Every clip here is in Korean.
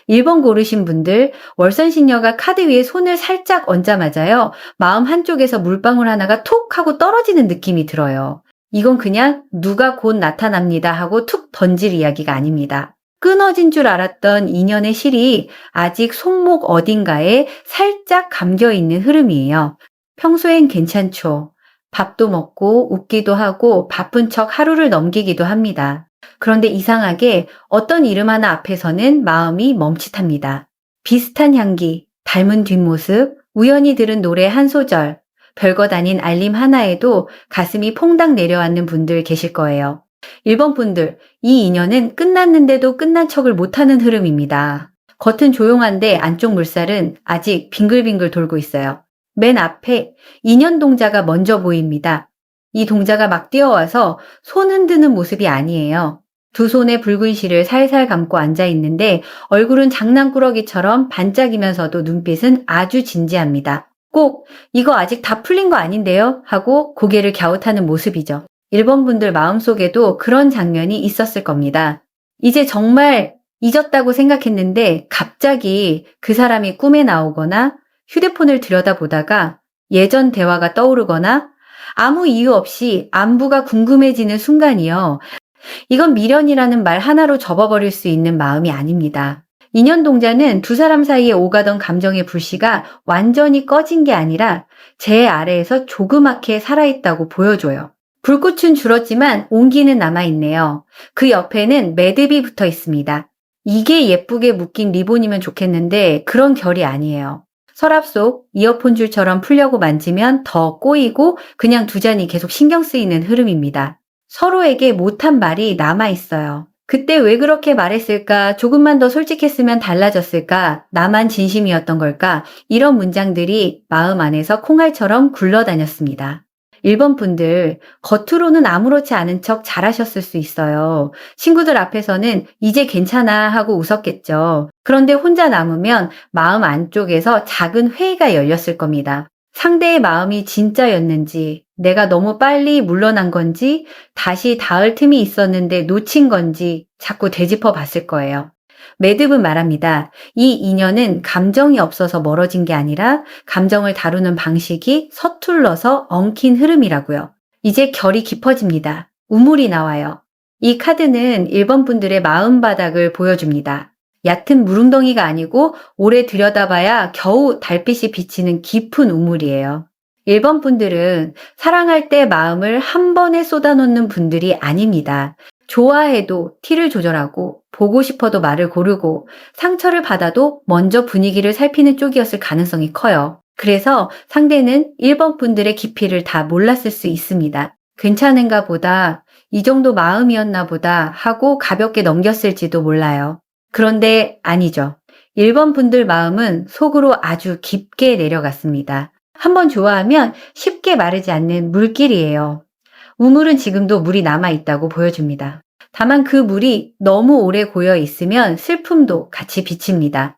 1번 고르신 분들, 월선신녀가 카드 위에 손을 살짝 얹자마자요, 마음 한쪽에서 물방울 하나가 톡 하고 떨어지는 느낌이 들어요. 이건 그냥 누가 곧 나타납니다 하고 툭 던질 이야기가 아닙니다. 끊어진 줄 알았던 인연의 실이 아직 손목 어딘가에 살짝 감겨있는 흐름이에요. 평소엔 괜찮죠. 밥도 먹고 웃기도 하고 바쁜 척 하루를 넘기기도 합니다. 그런데 이상하게 어떤 이름 하나 앞에서는 마음이 멈칫합니다. 비슷한 향기, 닮은 뒷모습, 우연히 들은 노래 한 소절, 별것 아닌 알림 하나에도 가슴이 퐁당 내려앉는 분들 계실 거예요. 1번 분들, 이 인연은 끝났는데도 끝난 척을 못하는 흐름입니다. 겉은 조용한데 안쪽 물살은 아직 빙글빙글 돌고 있어요. 맨 앞에 인연 동자가 먼저 보입니다. 이 동자가 막 뛰어와서 손 흔드는 모습이 아니에요. 두 손에 붉은 실을 살살 감고 앉아 있는데 얼굴은 장난꾸러기처럼 반짝이면서도 눈빛은 아주 진지합니다. 꼭 이거 아직 다 풀린 거 아닌데요? 하고 고개를 갸웃하는 모습이죠. 1번 분들 마음속에도 그런 장면이 있었을 겁니다. 이제 정말 잊었다고 생각했는데 갑자기 그 사람이 꿈에 나오거나 휴대폰을 들여다보다가 예전 대화가 떠오르거나 아무 이유 없이 안부가 궁금해지는 순간이요. 이건 미련이라는 말 하나로 접어버릴 수 있는 마음이 아닙니다. 인연동자는 두 사람 사이에 오가던 감정의 불씨가 완전히 꺼진 게 아니라 제 아래에서 조그맣게 살아있다고 보여줘요. 불꽃은 줄었지만 온기는 남아있네요. 그 옆에는 매듭이 붙어 있습니다. 이게 예쁘게 묶인 리본이면 좋겠는데 그런 결이 아니에요. 서랍 속 이어폰 줄처럼 풀려고 만지면 더 꼬이고 그냥 두자니 계속 신경 쓰이는 흐름입니다. 서로에게 못한 말이 남아있어요. 그때 왜 그렇게 말했을까? 조금만 더 솔직했으면 달라졌을까? 나만 진심이었던 걸까? 이런 문장들이 마음 안에서 콩알처럼 굴러다녔습니다. 1번 분들, 겉으로는 아무렇지 않은 척 잘하셨을 수 있어요. 친구들 앞에서는 이제 괜찮아 하고 웃었겠죠. 그런데 혼자 남으면 마음 안쪽에서 작은 회의가 열렸을 겁니다. 상대의 마음이 진짜였는지, 내가 너무 빨리 물러난 건지, 다시 닿을 틈이 있었는데 놓친 건지 자꾸 되짚어 봤을 거예요. 매듭은 말합니다. 이 인연은 감정이 없어서 멀어진 게 아니라 감정을 다루는 방식이 서툴러서 엉킨 흐름이라고요. 이제 결이 깊어집니다. 우물이 나와요. 이 카드는 1번 분들의 마음바닥을 보여줍니다. 얕은 물웅덩이가 아니고 오래 들여다봐야 겨우 달빛이 비치는 깊은 우물이에요. 1번 분들은 사랑할 때 마음을 한 번에 쏟아놓는 분들이 아닙니다. 좋아해도 티를 조절하고 보고 싶어도 말을 고르고 상처를 받아도 먼저 분위기를 살피는 쪽이었을 가능성이 커요. 그래서 상대는 1번 분들의 깊이를 다 몰랐을 수 있습니다. 괜찮은가 보다, 이 정도 마음이었나 보다 하고 가볍게 넘겼을지도 몰라요. 그런데 아니죠. 1번 분들 마음은 속으로 아주 깊게 내려갔습니다. 한번 좋아하면 쉽게 마르지 않는 물길이에요. 우물은 지금도 물이 남아있다고 보여줍니다. 다만 그 물이 너무 오래 고여 있으면 슬픔도 같이 비칩니다.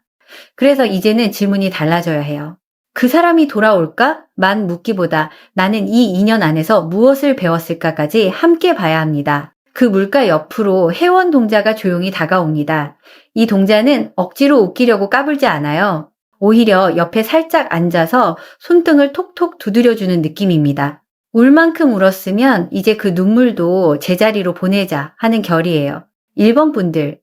그래서 이제는 질문이 달라져야 해요. 그 사람이 돌아올까? 만 묻기보다 나는 이 인연 안에서 무엇을 배웠을까까지 함께 봐야 합니다. 그 물가 옆으로 회원 동자가 조용히 다가옵니다. 이 동자는 억지로 웃기려고 까불지 않아요. 오히려 옆에 살짝 앉아서 손등을 톡톡 두드려주는 느낌입니다. 울 만큼 울었으면 이제 그 눈물도 제자리로 보내자 하는 결이에요. 1번 분들,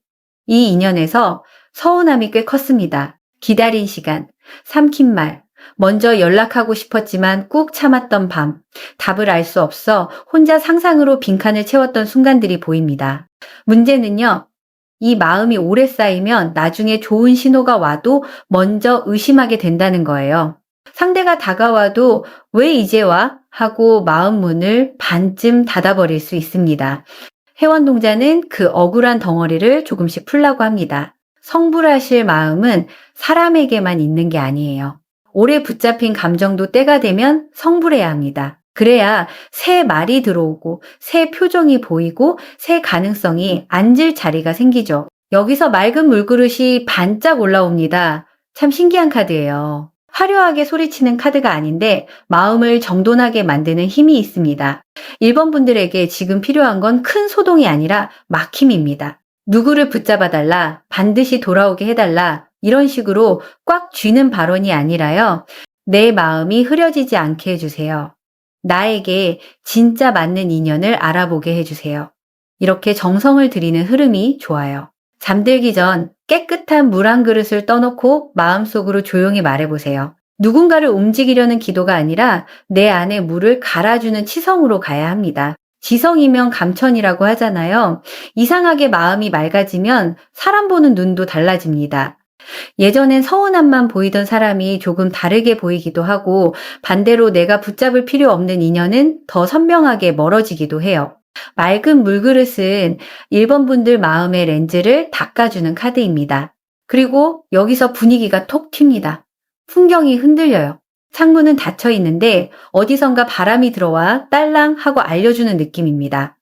이 인연에서 서운함이 꽤 컸습니다. 기다린 시간, 삼킨 말, 먼저 연락하고 싶었지만 꾹 참았던 밤, 답을 알 수 없어 혼자 상상으로 빈칸을 채웠던 순간들이 보입니다. 문제는요, 이 마음이 오래 쌓이면 나중에 좋은 신호가 와도 먼저 의심하게 된다는 거예요. 상대가 다가와도 왜 이제 와? 하고 마음 문을 반쯤 닫아버릴 수 있습니다. 회원동자는 그 억울한 덩어리를 조금씩 풀라고 합니다. 성불하실 마음은 사람에게만 있는 게 아니에요. 오래 붙잡힌 감정도 때가 되면 성불해야 합니다. 그래야 새 말이 들어오고 새 표정이 보이고 새 가능성이 앉을 자리가 생기죠. 여기서 맑은 물그릇이 반짝 올라옵니다. 참 신기한 카드예요. 화려하게 소리치는 카드가 아닌데 마음을 정돈하게 만드는 힘이 있습니다. 1번 분들에게 지금 필요한 건 큰 소동이 아니라 막힘입니다. 누구를 붙잡아 달라, 반드시 돌아오게 해달라, 이런 식으로 꽉 쥐는 발언이 아니라요. 내 마음이 흐려지지 않게 해주세요. 나에게 진짜 맞는 인연을 알아보게 해주세요. 이렇게 정성을 들이는 흐름이 좋아요. 잠들기 전 깨끗한 물 한 그릇을 떠놓고 마음속으로 조용히 말해보세요. 누군가를 움직이려는 기도가 아니라 내 안에 물을 갈아주는 치성으로 가야 합니다. 지성이면 감천이라고 하잖아요. 이상하게 마음이 맑아지면 사람 보는 눈도 달라집니다. 예전엔 서운함만 보이던 사람이 조금 다르게 보이기도 하고 반대로 내가 붙잡을 필요 없는 인연은 더 선명하게 멀어지기도 해요. 맑은 물그릇은 1번 분들 마음의 렌즈를 닦아주는 카드입니다. 그리고 여기서 분위기가 톡 튑니다. 풍경이 흔들려요. 창문은 닫혀 있는데 어디선가 바람이 들어와 딸랑 하고 알려주는 느낌입니다.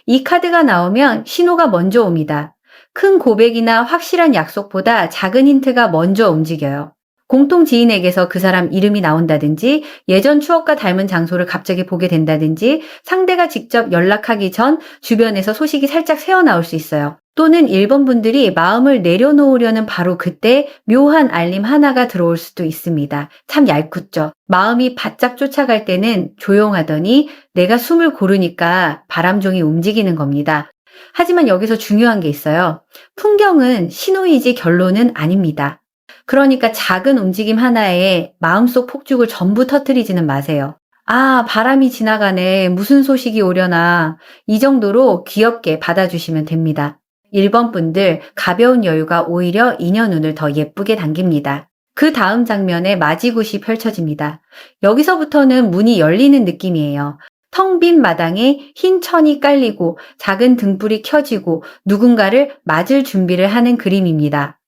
이 카드가 나오면 신호가 먼저 옵니다. 큰 고백이나 확실한 약속보다 작은 힌트가 먼저 움직여요. 공통 지인에게서 그 사람 이름이 나온다든지 예전 추억과 닮은 장소를 갑자기 보게 된다든지 상대가 직접 연락하기 전 주변에서 소식이 살짝 새어나올 수 있어요. 또는 1번 분들이 마음을 내려놓으려는 바로 그때 묘한 알림 하나가 들어올 수도 있습니다. 참 얄궂죠. 마음이 바짝 쫓아갈 때는 조용하더니 내가 숨을 고르니까 바람종이 움직이는 겁니다. 하지만 여기서 중요한 게 있어요. 풍경은 신호이지 결론은 아닙니다. 그러니까 작은 움직임 하나에 마음속 폭죽을 전부 터뜨리지는 마세요. 아, 바람이 지나가네. 무슨 소식이 오려나. 이 정도로 귀엽게 받아주시면 됩니다. 1번 분들 가벼운 여유가 오히려 인연 운을 더 예쁘게 당깁니다. 그 다음 장면에 마지굿이 펼쳐집니다. 여기서부터는 문이 열리는 느낌이에요. 텅 빈 마당에 흰 천이 깔리고 작은 등불이 켜지고 누군가를 맞을 준비를 하는 그림입니다.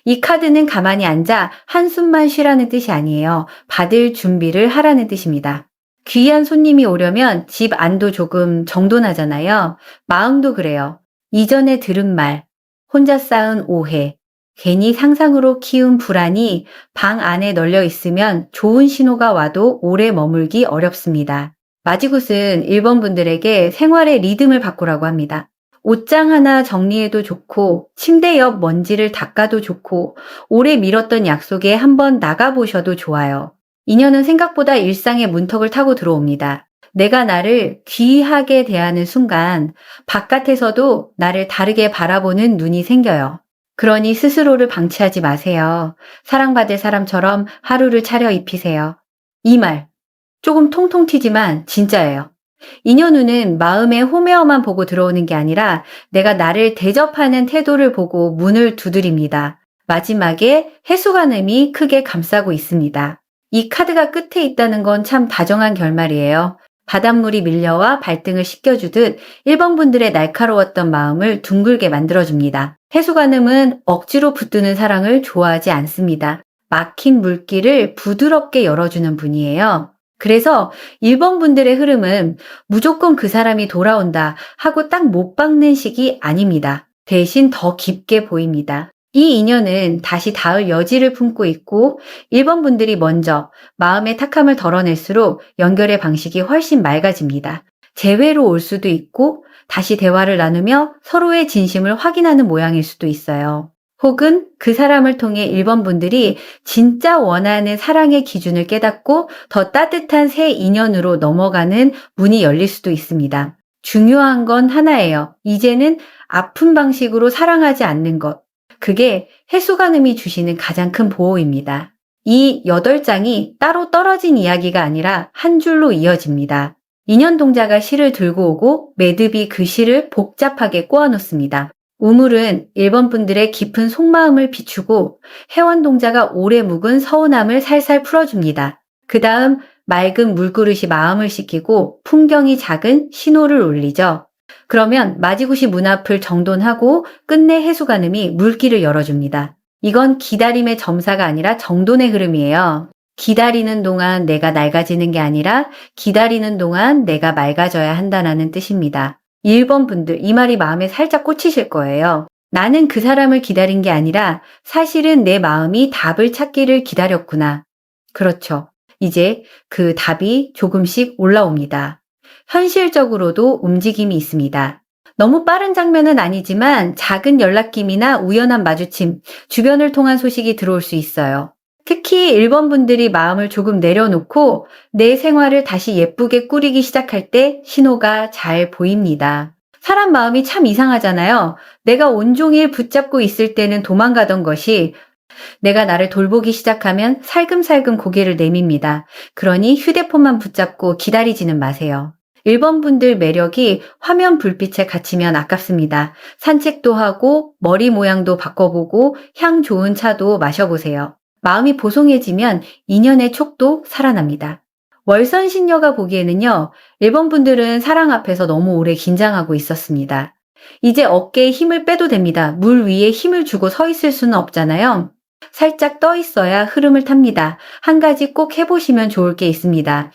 이 카드는 가만히 앉아 한숨만 쉬라는 뜻이 아니에요. 받을 준비를 하라는 뜻입니다. 귀한 손님이 오려면 집 안도 조금 정돈하잖아요. 마음도 그래요. 이전에 들은 말, 혼자 쌓은 오해, 괜히 상상으로 키운 불안이 방 안에 널려 있으면 좋은 신호가 와도 오래 머물기 어렵습니다. 마지굿은 1번 분들에게 생활의 리듬을 바꾸라고 합니다. 옷장 하나 정리해도 좋고 침대 옆 먼지를 닦아도 좋고 오래 미뤘던 약속에 한번 나가보셔도 좋아요. 인연은 생각보다 일상의 문턱을 타고 들어옵니다. 내가 나를 귀하게 대하는 순간 바깥에서도 나를 다르게 바라보는 눈이 생겨요. 그러니 스스로를 방치하지 마세요. 사랑받을 사람처럼 하루를 차려입히세요. 이 말 조금 통통 튀지만 진짜예요. 인연운은 마음의 홈웨어만 보고 들어오는 게 아니라 내가 나를 대접하는 태도를 보고 문을 두드립니다. 마지막에 해수관음이 크게 감싸고 있습니다. 이 카드가 끝에 있다는 건 참 다정한 결말이에요. 바닷물이 밀려와 발등을 씻겨주듯 1번 분들의 날카로웠던 마음을 둥글게 만들어줍니다. 해수관음은 억지로 붙드는 사랑을 좋아하지 않습니다. 막힌 물길을 부드럽게 열어주는 분이에요. 그래서 1번 분들의 흐름은 무조건 그 사람이 돌아온다 하고 딱 못 박는 식이 아닙니다. 대신 더 깊게 보입니다. 이 인연은 다시 닿을 여지를 품고 있고 1번 분들이 먼저 마음의 탁함을 덜어낼수록 연결의 방식이 훨씬 맑아집니다. 재회로 올 수도 있고 다시 대화를 나누며 서로의 진심을 확인하는 모양일 수도 있어요. 혹은 그 사람을 통해 1번 분들이 진짜 원하는 사랑의 기준을 깨닫고 더 따뜻한 새 인연으로 넘어가는 문이 열릴 수도 있습니다. 중요한 건 하나예요. 이제는 아픈 방식으로 사랑하지 않는 것. 그게 해수관음이 주시는 가장 큰 보호입니다. 이 8장이 따로 떨어진 이야기가 아니라 한 줄로 이어집니다. 인연동자가 시를 들고 오고 매듭이 그 시를 복잡하게 꼬아놓습니다. 우물은 1번 분들의 깊은 속마음을 비추고 회원동자가 오래 묵은 서운함을 살살 풀어줍니다. 그 다음 맑은 물그릇이 마음을 씻기고 풍경이 작은 신호를 울리죠. 그러면 마지구시 문 앞을 정돈하고 끝내 해수관음이 물길을 열어줍니다. 이건 기다림의 점사가 아니라 정돈의 흐름이에요. 기다리는 동안 내가 낡아지는 게 아니라 기다리는 동안 내가 맑아져야 한다는 뜻입니다. 1번 분들 이 말이 마음에 살짝 꽂히실 거예요. 나는 그 사람을 기다린 게 아니라 사실은 내 마음이 답을 찾기를 기다렸구나. 그렇죠. 이제 그 답이 조금씩 올라옵니다. 현실적으로도 움직임이 있습니다. 너무 빠른 장면은 아니지만 작은 연락김이나 우연한 마주침, 주변을 통한 소식이 들어올 수 있어요. 특히 1번 분들이 마음을 조금 내려놓고 내 생활을 다시 예쁘게 꾸리기 시작할 때 신호가 잘 보입니다. 사람 마음이 참 이상하잖아요. 내가 온종일 붙잡고 있을 때는 도망가던 것이 내가 나를 돌보기 시작하면 살금살금 고개를 내밉니다. 그러니 휴대폰만 붙잡고 기다리지는 마세요. 1번 분들 매력이 화면 불빛에 갇히면 아깝습니다. 산책도 하고 머리 모양도 바꿔보고 향 좋은 차도 마셔보세요. 마음이 보송해지면 인연의 촉도 살아납니다. 월선신녀가 보기에는요, 1번 분들은 사랑 앞에서 너무 오래 긴장하고 있었습니다. 이제 어깨에 힘을 빼도 됩니다. 물 위에 힘을 주고 서 있을 수는 없잖아요. 살짝 떠 있어야 흐름을 탑니다. 한 가지 꼭 해보시면 좋을 게 있습니다.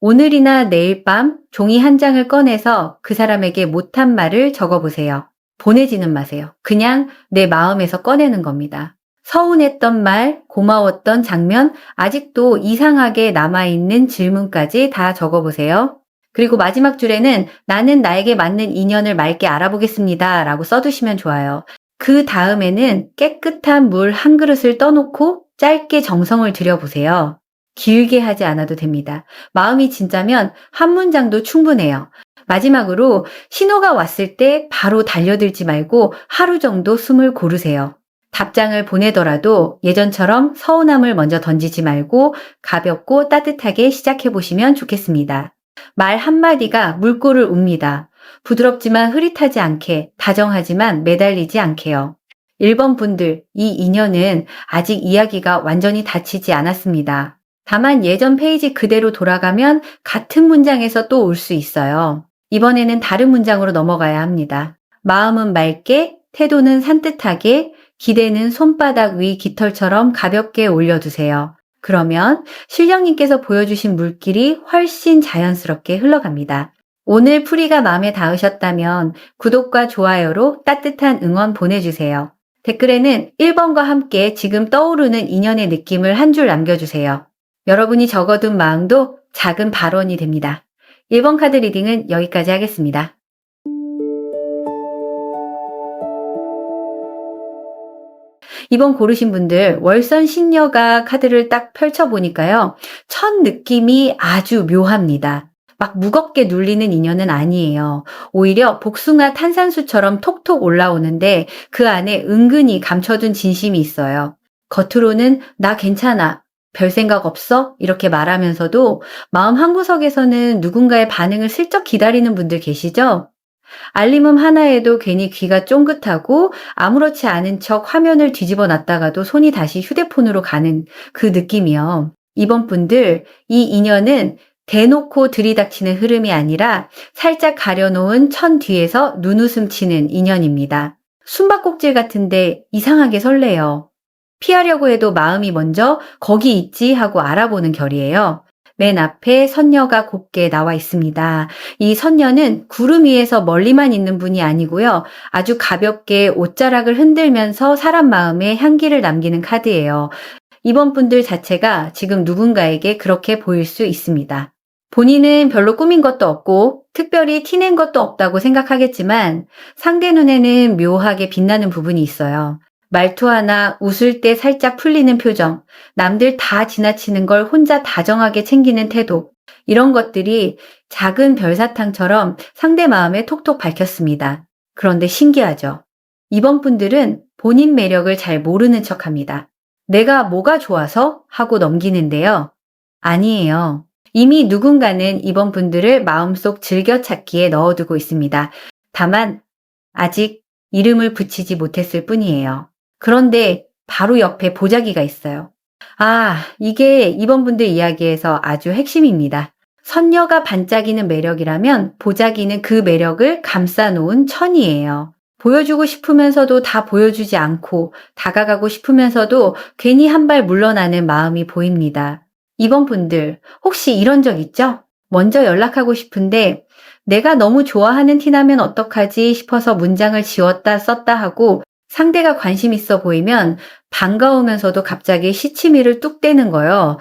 오늘이나 내일 밤 종이 한 장을 꺼내서 그 사람에게 못한 말을 적어보세요. 보내지는 마세요. 그냥 내 마음에서 꺼내는 겁니다. 서운했던 말, 고마웠던 장면, 아직도 이상하게 남아있는 질문까지 다 적어보세요. 그리고 마지막 줄에는 나는 나에게 맞는 인연을 맑게 알아보겠습니다 라고 써두시면 좋아요. 그 다음에는 깨끗한 물 한 그릇을 떠놓고 짧게 정성을 들여보세요. 길게 하지 않아도 됩니다. 마음이 진짜면 한 문장도 충분해요. 마지막으로 신호가 왔을 때 바로 달려들지 말고 하루 정도 숨을 고르세요. 답장을 보내더라도 예전처럼 서운함을 먼저 던지지 말고 가볍고 따뜻하게 시작해보시면 좋겠습니다. 말 한마디가 물꼬를 웁니다. 부드럽지만 흐릿하지 않게, 다정하지만 매달리지 않게요. 1번 분들, 이 인연은 아직 이야기가 완전히 닫히지 않았습니다. 다만 예전 페이지 그대로 돌아가면 같은 문장에서 또 올 수 있어요. 이번에는 다른 문장으로 넘어가야 합니다. 마음은 맑게, 태도는 산뜻하게, 기대는 손바닥 위 깃털처럼 가볍게 올려두세요. 그러면 신령님께서 보여주신 물길이 훨씬 자연스럽게 흘러갑니다. 오늘 풀이가 마음에 닿으셨다면 구독과 좋아요로 따뜻한 응원 보내주세요. 댓글에는 1번과 함께 지금 떠오르는 인연의 느낌을 한 줄 남겨주세요. 여러분이 적어둔 마음도 작은 발원이 됩니다. 1번 카드 리딩은 여기까지 하겠습니다. 이번 고르신 분들 월선 신녀가 카드를 딱 펼쳐보니까요. 첫 느낌이 아주 묘합니다. 막 무겁게 눌리는 인연은 아니에요. 오히려 복숭아 탄산수처럼 톡톡 올라오는데 그 안에 은근히 감춰둔 진심이 있어요. 겉으로는 나 괜찮아, 별 생각 없어? 이렇게 말하면서도 마음 한구석에서는 누군가의 반응을 슬쩍 기다리는 분들 계시죠? 알림음 하나에도 괜히 귀가 쫑긋하고 아무렇지 않은 척 화면을 뒤집어 놨다가도 손이 다시 휴대폰으로 가는 그 느낌이요. 이번 분들, 이 인연은 대놓고 들이닥치는 흐름이 아니라 살짝 가려놓은 천 뒤에서 눈웃음 치는 인연입니다. 숨바꼭질 같은데 이상하게 설레요. 피하려고 해도 마음이 먼저 거기 있지 하고 알아보는 결이에요. 맨 앞에 선녀가 곱게 나와 있습니다. 이 선녀는 구름 위에서 멀리만 있는 분이 아니고요. 아주 가볍게 옷자락을 흔들면서 사람 마음에 향기를 남기는 카드예요. 이번 분들 자체가 지금 누군가에게 그렇게 보일 수 있습니다. 본인은 별로 꾸민 것도 없고 특별히 티낸 것도 없다고 생각하겠지만 상대 눈에는 묘하게 빛나는 부분이 있어요. 말투 하나, 웃을 때 살짝 풀리는 표정, 남들 다 지나치는 걸 혼자 다정하게 챙기는 태도, 이런 것들이 작은 별사탕처럼 상대 마음에 톡톡 밝혔습니다. 그런데 신기하죠? 이번 분들은 본인 매력을 잘 모르는 척합니다. 내가 뭐가 좋아서? 하고 넘기는데요. 아니에요. 이미 누군가는 이번 분들을 마음속 즐겨찾기에 넣어두고 있습니다. 다만 아직 이름을 붙이지 못했을 뿐이에요. 그런데 바로 옆에 보자기가 있어요. 아, 이게 이번 분들 이야기에서 아주 핵심입니다. 선녀가 반짝이는 매력이라면 보자기는 그 매력을 감싸놓은 천이에요. 보여주고 싶으면서도 다 보여주지 않고 다가가고 싶으면서도 괜히 한 발 물러나는 마음이 보입니다. 이번 분들 혹시 이런 적 있죠? 먼저 연락하고 싶은데 내가 너무 좋아하는 티나면 어떡하지 싶어서 문장을 지웠다 썼다 하고 상대가 관심 있어 보이면 반가우면서도 갑자기 시치미를 뚝 떼는 거요.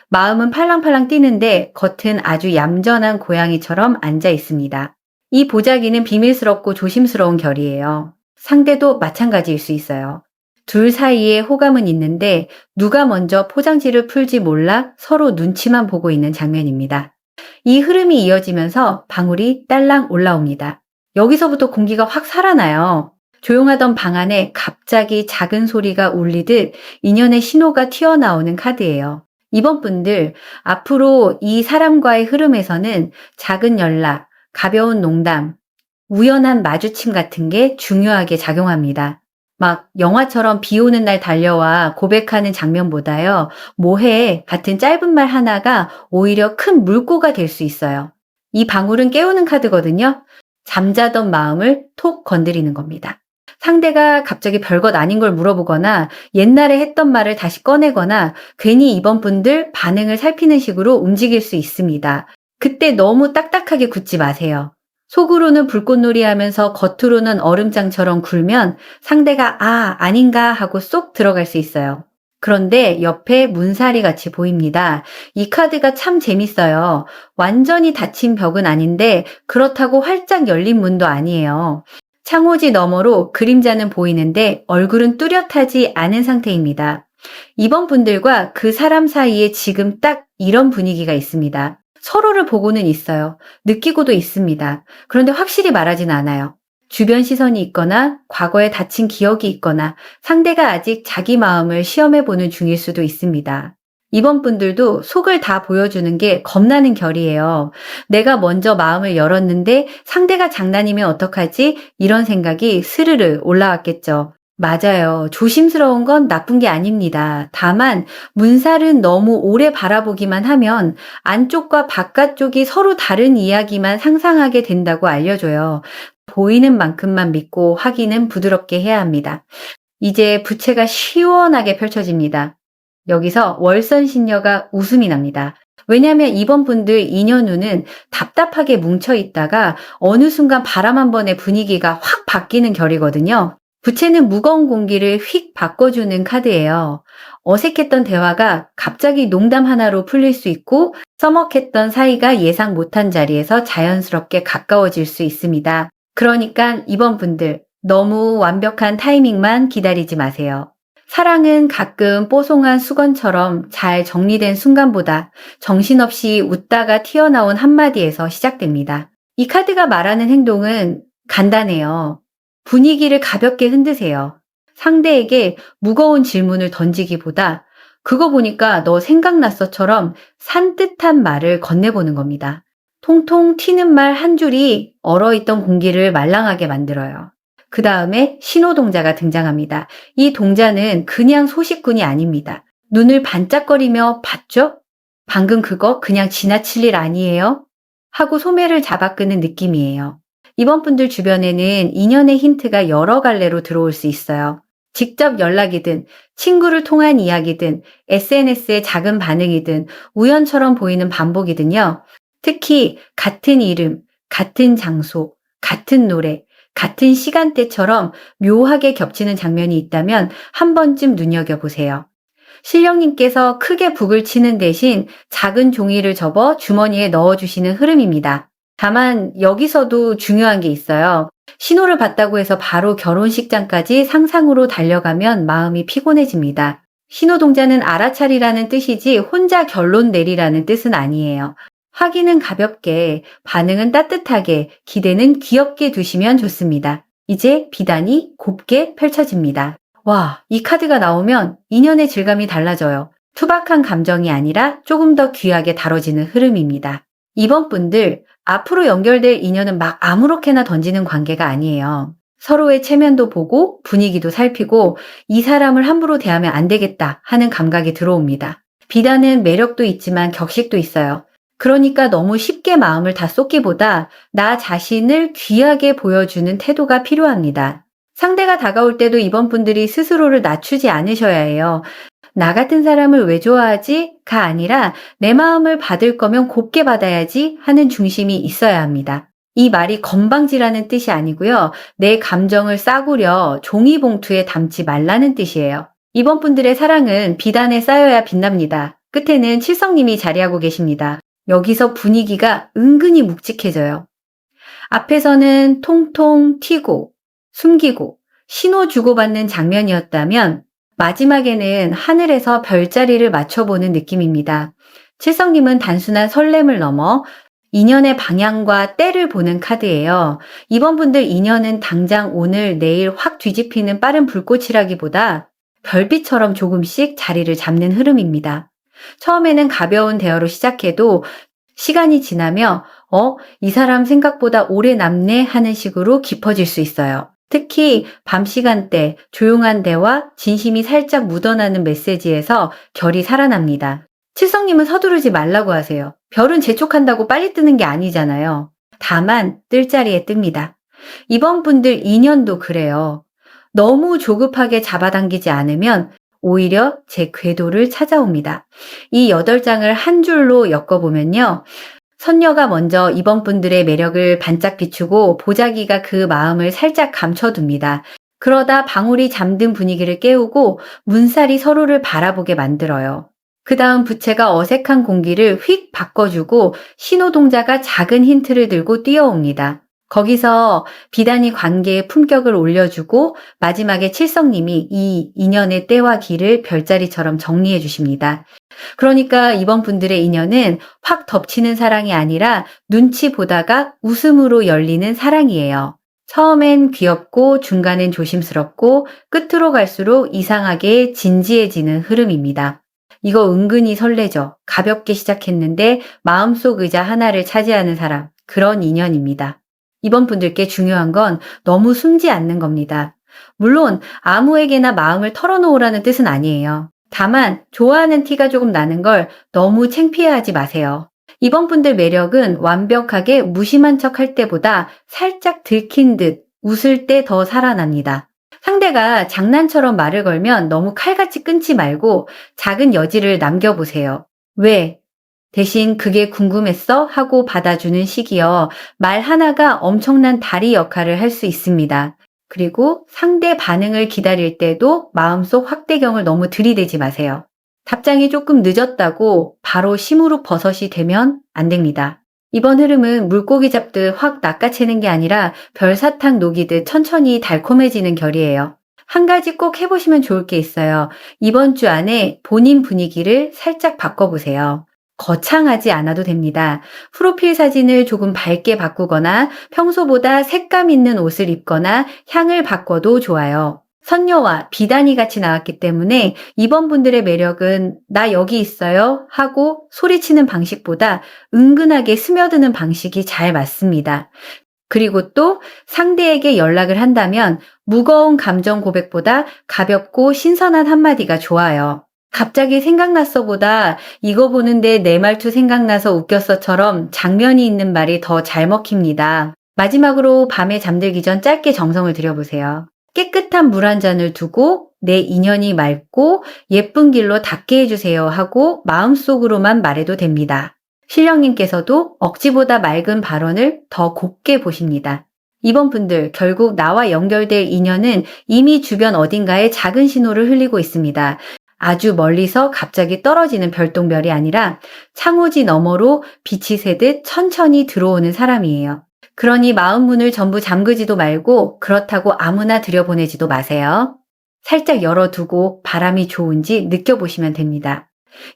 마음은 팔랑팔랑 뛰는데 겉은 아주 얌전한 고양이처럼 앉아 있습니다. 이 보자기는 비밀스럽고 조심스러운 결이에요. 상대도 마찬가지일 수 있어요. 둘 사이에 호감은 있는데 누가 먼저 포장지를 풀지 몰라 서로 눈치만 보고 있는 장면입니다. 이 흐름이 이어지면서 방울이 딸랑 올라옵니다. 여기서부터 공기가 확 살아나요. 조용하던 방 안에 갑자기 작은 소리가 울리듯 인연의 신호가 튀어나오는 카드예요. 이번 분들, 앞으로 이 사람과의 흐름에서는 작은 연락, 가벼운 농담, 우연한 마주침 같은 게 중요하게 작용합니다. 막 영화처럼 비 오는 날 달려와 고백하는 장면보다요, 뭐해 같은 짧은 말 하나가 오히려 큰 물꼬가 될 수 있어요. 이 방울은 깨우는 카드거든요. 잠자던 마음을 톡 건드리는 겁니다. 상대가 갑자기 별것 아닌 걸 물어보거나 옛날에 했던 말을 다시 꺼내거나 괜히 이번 분들 반응을 살피는 식으로 움직일 수 있습니다. 그때 너무 딱딱하게 굳지 마세요. 속으로는 불꽃놀이 하면서 겉으로는 얼음장처럼 굴면 상대가 아닌가 하고 쏙 들어갈 수 있어요. 그런데 옆에 문사리 같이 보입니다. 이 카드가 참 재밌어요. 완전히 닫힌 벽은 아닌데 그렇다고 활짝 열린 문도 아니에요. 창호지 너머로 그림자는 보이는데 얼굴은 뚜렷하지 않은 상태입니다. 이번 분들과 그 사람 사이에 지금 딱 이런 분위기가 있습니다. 서로를 보고는 있어요. 느끼고도 있습니다. 그런데 확실히 말하진 않아요. 주변 시선이 있거나 과거에 다친 기억이 있거나 상대가 아직 자기 마음을 시험해보는 중일 수도 있습니다. 이번 분들도 속을 다 보여주는 게 겁나는 결이에요. 내가 먼저 마음을 열었는데 상대가 장난이면 어떡하지? 이런 생각이 스르르 올라왔겠죠. 맞아요. 조심스러운 건 나쁜 게 아닙니다. 다만 문살은 너무 오래 바라보기만 하면 안쪽과 바깥쪽이 서로 다른 이야기만 상상하게 된다고 알려줘요. 보이는 만큼만 믿고 확인은 부드럽게 해야 합니다. 이제 부채가 시원하게 펼쳐집니다. 여기서 월선신녀가 웃음이 납니다. 왜냐하면 이번 분들 인연 운은 답답하게 뭉쳐 있다가 어느 순간 바람 한 번에 분위기가 확 바뀌는 결이거든요. 부채는 무거운 공기를 휙 바꿔주는 카드예요. 어색했던 대화가 갑자기 농담 하나로 풀릴 수 있고 서먹했던 사이가 예상 못한 자리에서 자연스럽게 가까워질 수 있습니다. 그러니까 이번 분들 너무 완벽한 타이밍만 기다리지 마세요. 사랑은 가끔 뽀송한 수건처럼 잘 정리된 순간보다 정신없이 웃다가 튀어나온 한마디에서 시작됩니다. 이 카드가 말하는 행동은 간단해요. 분위기를 가볍게 흔드세요. 상대에게 무거운 질문을 던지기보다 그거 보니까 너 생각났어처럼 산뜻한 말을 건네보는 겁니다. 통통 튀는 말 한 줄이 얼어있던 공기를 말랑하게 만들어요. 그 다음에 신호동자가 등장합니다. 이 동자는 그냥 소식꾼이 아닙니다. 눈을 반짝거리며 봤죠? 방금 그거 그냥 지나칠 일 아니에요? 하고 소매를 잡아 끄는 느낌이에요. 이번 분들 주변에는 인연의 힌트가 여러 갈래로 들어올 수 있어요. 직접 연락이든 친구를 통한 이야기든 SNS의 작은 반응이든 우연처럼 보이는 반복이든요. 특히 같은 이름, 같은 장소, 같은 노래, 같은 시간대처럼 묘하게 겹치는 장면이 있다면 한 번쯤 눈여겨보세요. 신령님께서 크게 북을 치는 대신 작은 종이를 접어 주머니에 넣어주시는 흐름입니다. 다만 여기서도 중요한 게 있어요. 신호를 받다고 해서 바로 결혼식장까지 상상으로 달려가면 마음이 피곤해집니다. 신호동자는 알아차리라는 뜻이지 혼자 결론 내리라는 뜻은 아니에요. 확인은 가볍게, 반응은 따뜻하게, 기대는 귀엽게 두시면 좋습니다. 이제 비단이 곱게 펼쳐집니다. 와, 이 카드가 나오면 인연의 질감이 달라져요. 투박한 감정이 아니라 조금 더 귀하게 다뤄지는 흐름입니다. 이번 분들, 앞으로 연결될 인연은 막 아무렇게나 던지는 관계가 아니에요. 서로의 체면도 보고 분위기도 살피고 이 사람을 함부로 대하면 안 되겠다 하는 감각이 들어옵니다. 비단은 매력도 있지만 격식도 있어요. 그러니까 너무 쉽게 마음을 다 쏟기보다 나 자신을 귀하게 보여주는 태도가 필요합니다. 상대가 다가올 때도 이번 분들이 스스로를 낮추지 않으셔야 해요. 나 같은 사람을 왜 좋아하지?가 아니라 내 마음을 받을 거면 곱게 받아야지 하는 중심이 있어야 합니다. 이 말이 건방지라는 뜻이 아니고요. 내 감정을 싸구려 종이봉투에 담지 말라는 뜻이에요. 이번 분들의 사랑은 비단에 쌓여야 빛납니다. 끝에는 칠성님이 자리하고 계십니다. 여기서 분위기가 은근히 묵직해져요. 앞에서는 통통 튀고 숨기고 신호 주고받는 장면이었다면 마지막에는 하늘에서 별자리를 맞춰보는 느낌입니다. 칠성님은 단순한 설렘을 넘어 인연의 방향과 때를 보는 카드예요. 이번 분들 인연은 당장 오늘 내일 확 뒤집히는 빠른 불꽃이라기보다 별빛처럼 조금씩 자리를 잡는 흐름입니다. 처음에는 가벼운 대화로 시작해도 시간이 지나며 이 사람 생각보다 오래 남네 하는 식으로 깊어질 수 있어요. 특히 밤 시간대 조용한 대화, 진심이 살짝 묻어나는 메시지에서 결이 살아납니다. 칠성님은 서두르지 말라고 하세요. 별은 재촉한다고 빨리 뜨는 게 아니잖아요. 다만 뜰 자리에 뜹니다. 이번 분들 인연도 그래요. 너무 조급하게 잡아당기지 않으면 오히려 제 궤도를 찾아옵니다. 이 8장을 한 줄로 엮어보면요. 선녀가 먼저 이번 분들의 매력을 반짝 비추고 보자기가 그 마음을 살짝 감춰둡니다. 그러다 방울이 잠든 분위기를 깨우고 문살이 서로를 바라보게 만들어요. 그 다음 부채가 어색한 공기를 휙 바꿔주고 신호동자가 작은 힌트를 들고 뛰어옵니다. 거기서 비단이 관계의 품격을 올려주고 마지막에 칠성님이 이 인연의 때와 길을 별자리처럼 정리해 주십니다. 그러니까 이번 분들의 인연은 확 덮치는 사랑이 아니라 눈치 보다가 웃음으로 열리는 사랑이에요. 처음엔 귀엽고 중간엔 조심스럽고 끝으로 갈수록 이상하게 진지해지는 흐름입니다. 이거 은근히 설레죠. 가볍게 시작했는데 마음속 의자 하나를 차지하는 사람, 그런 인연입니다. 이번 분들께 중요한 건 너무 숨지 않는 겁니다. 물론 아무에게나 마음을 털어놓으라는 뜻은 아니에요. 다만 좋아하는 티가 조금 나는 걸 너무 창피해하지 마세요. 이번 분들 매력은 완벽하게 무심한 척 할 때보다 살짝 들킨 듯 웃을 때 더 살아납니다. 상대가 장난처럼 말을 걸면 너무 칼같이 끊지 말고 작은 여지를 남겨보세요. 왜? 대신 그게 궁금했어? 하고 받아주는 식이요. 말 하나가 엄청난 다리 역할을 할 수 있습니다. 그리고 상대 반응을 기다릴 때도 마음속 확대경을 너무 들이대지 마세요. 답장이 조금 늦었다고 바로 시무룩 버섯이 되면 안 됩니다. 이번 흐름은 물고기 잡듯 확 낚아채는 게 아니라 별사탕 녹이듯 천천히 달콤해지는 결이에요. 한 가지 꼭 해보시면 좋을 게 있어요. 이번 주 안에 본인 분위기를 살짝 바꿔보세요. 거창하지 않아도 됩니다. 프로필 사진을 조금 밝게 바꾸거나 평소보다 색감 있는 옷을 입거나 향을 바꿔도 좋아요. 선녀와 비단이 같이 나왔기 때문에 이번 분들의 매력은 나 여기 있어요 하고 소리치는 방식보다 은근하게 스며드는 방식이 잘 맞습니다. 그리고 또 상대에게 연락을 한다면 무거운 감정 고백보다 가볍고 신선한 한마디가 좋아요. 갑자기 생각났어보다 이거 보는데 내 말투 생각나서 웃겼어처럼 장면이 있는 말이 더 잘 먹힙니다. 마지막으로 밤에 잠들기 전 짧게 정성을 들여보세요. 깨끗한 물 한 잔을 두고 내 인연이 맑고 예쁜 길로 닿게 해주세요 하고 마음속으로만 말해도 됩니다. 신령님께서도 억지보다 맑은 발언을 더 곱게 보십니다. 이번 분들 결국 나와 연결될 인연은 이미 주변 어딘가에 작은 신호를 흘리고 있습니다. 아주 멀리서 갑자기 떨어지는 별똥별이 아니라 창호지 너머로 빛이 새듯 천천히 들어오는 사람이에요. 그러니 마음 문을 전부 잠그지도 말고 그렇다고 아무나 들여보내지도 마세요. 살짝 열어두고 바람이 좋은지 느껴보시면 됩니다.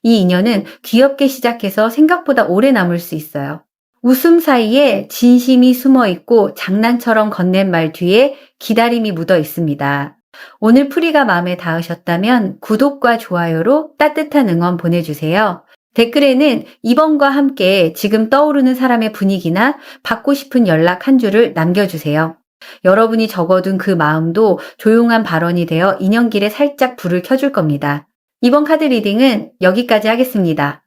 이 인연은 귀엽게 시작해서 생각보다 오래 남을 수 있어요. 웃음 사이에 진심이 숨어 있고 장난처럼 건넨 말 뒤에 기다림이 묻어 있습니다. 오늘 풀이가 마음에 닿으셨다면 구독과 좋아요로 따뜻한 응원 보내주세요. 댓글에는 이번과 함께 지금 떠오르는 사람의 분위기나 받고 싶은 연락 한 줄을 남겨주세요. 여러분이 적어둔 그 마음도 조용한 발언이 되어 인연길에 살짝 불을 켜줄 겁니다. 이번 카드 리딩은 여기까지 하겠습니다.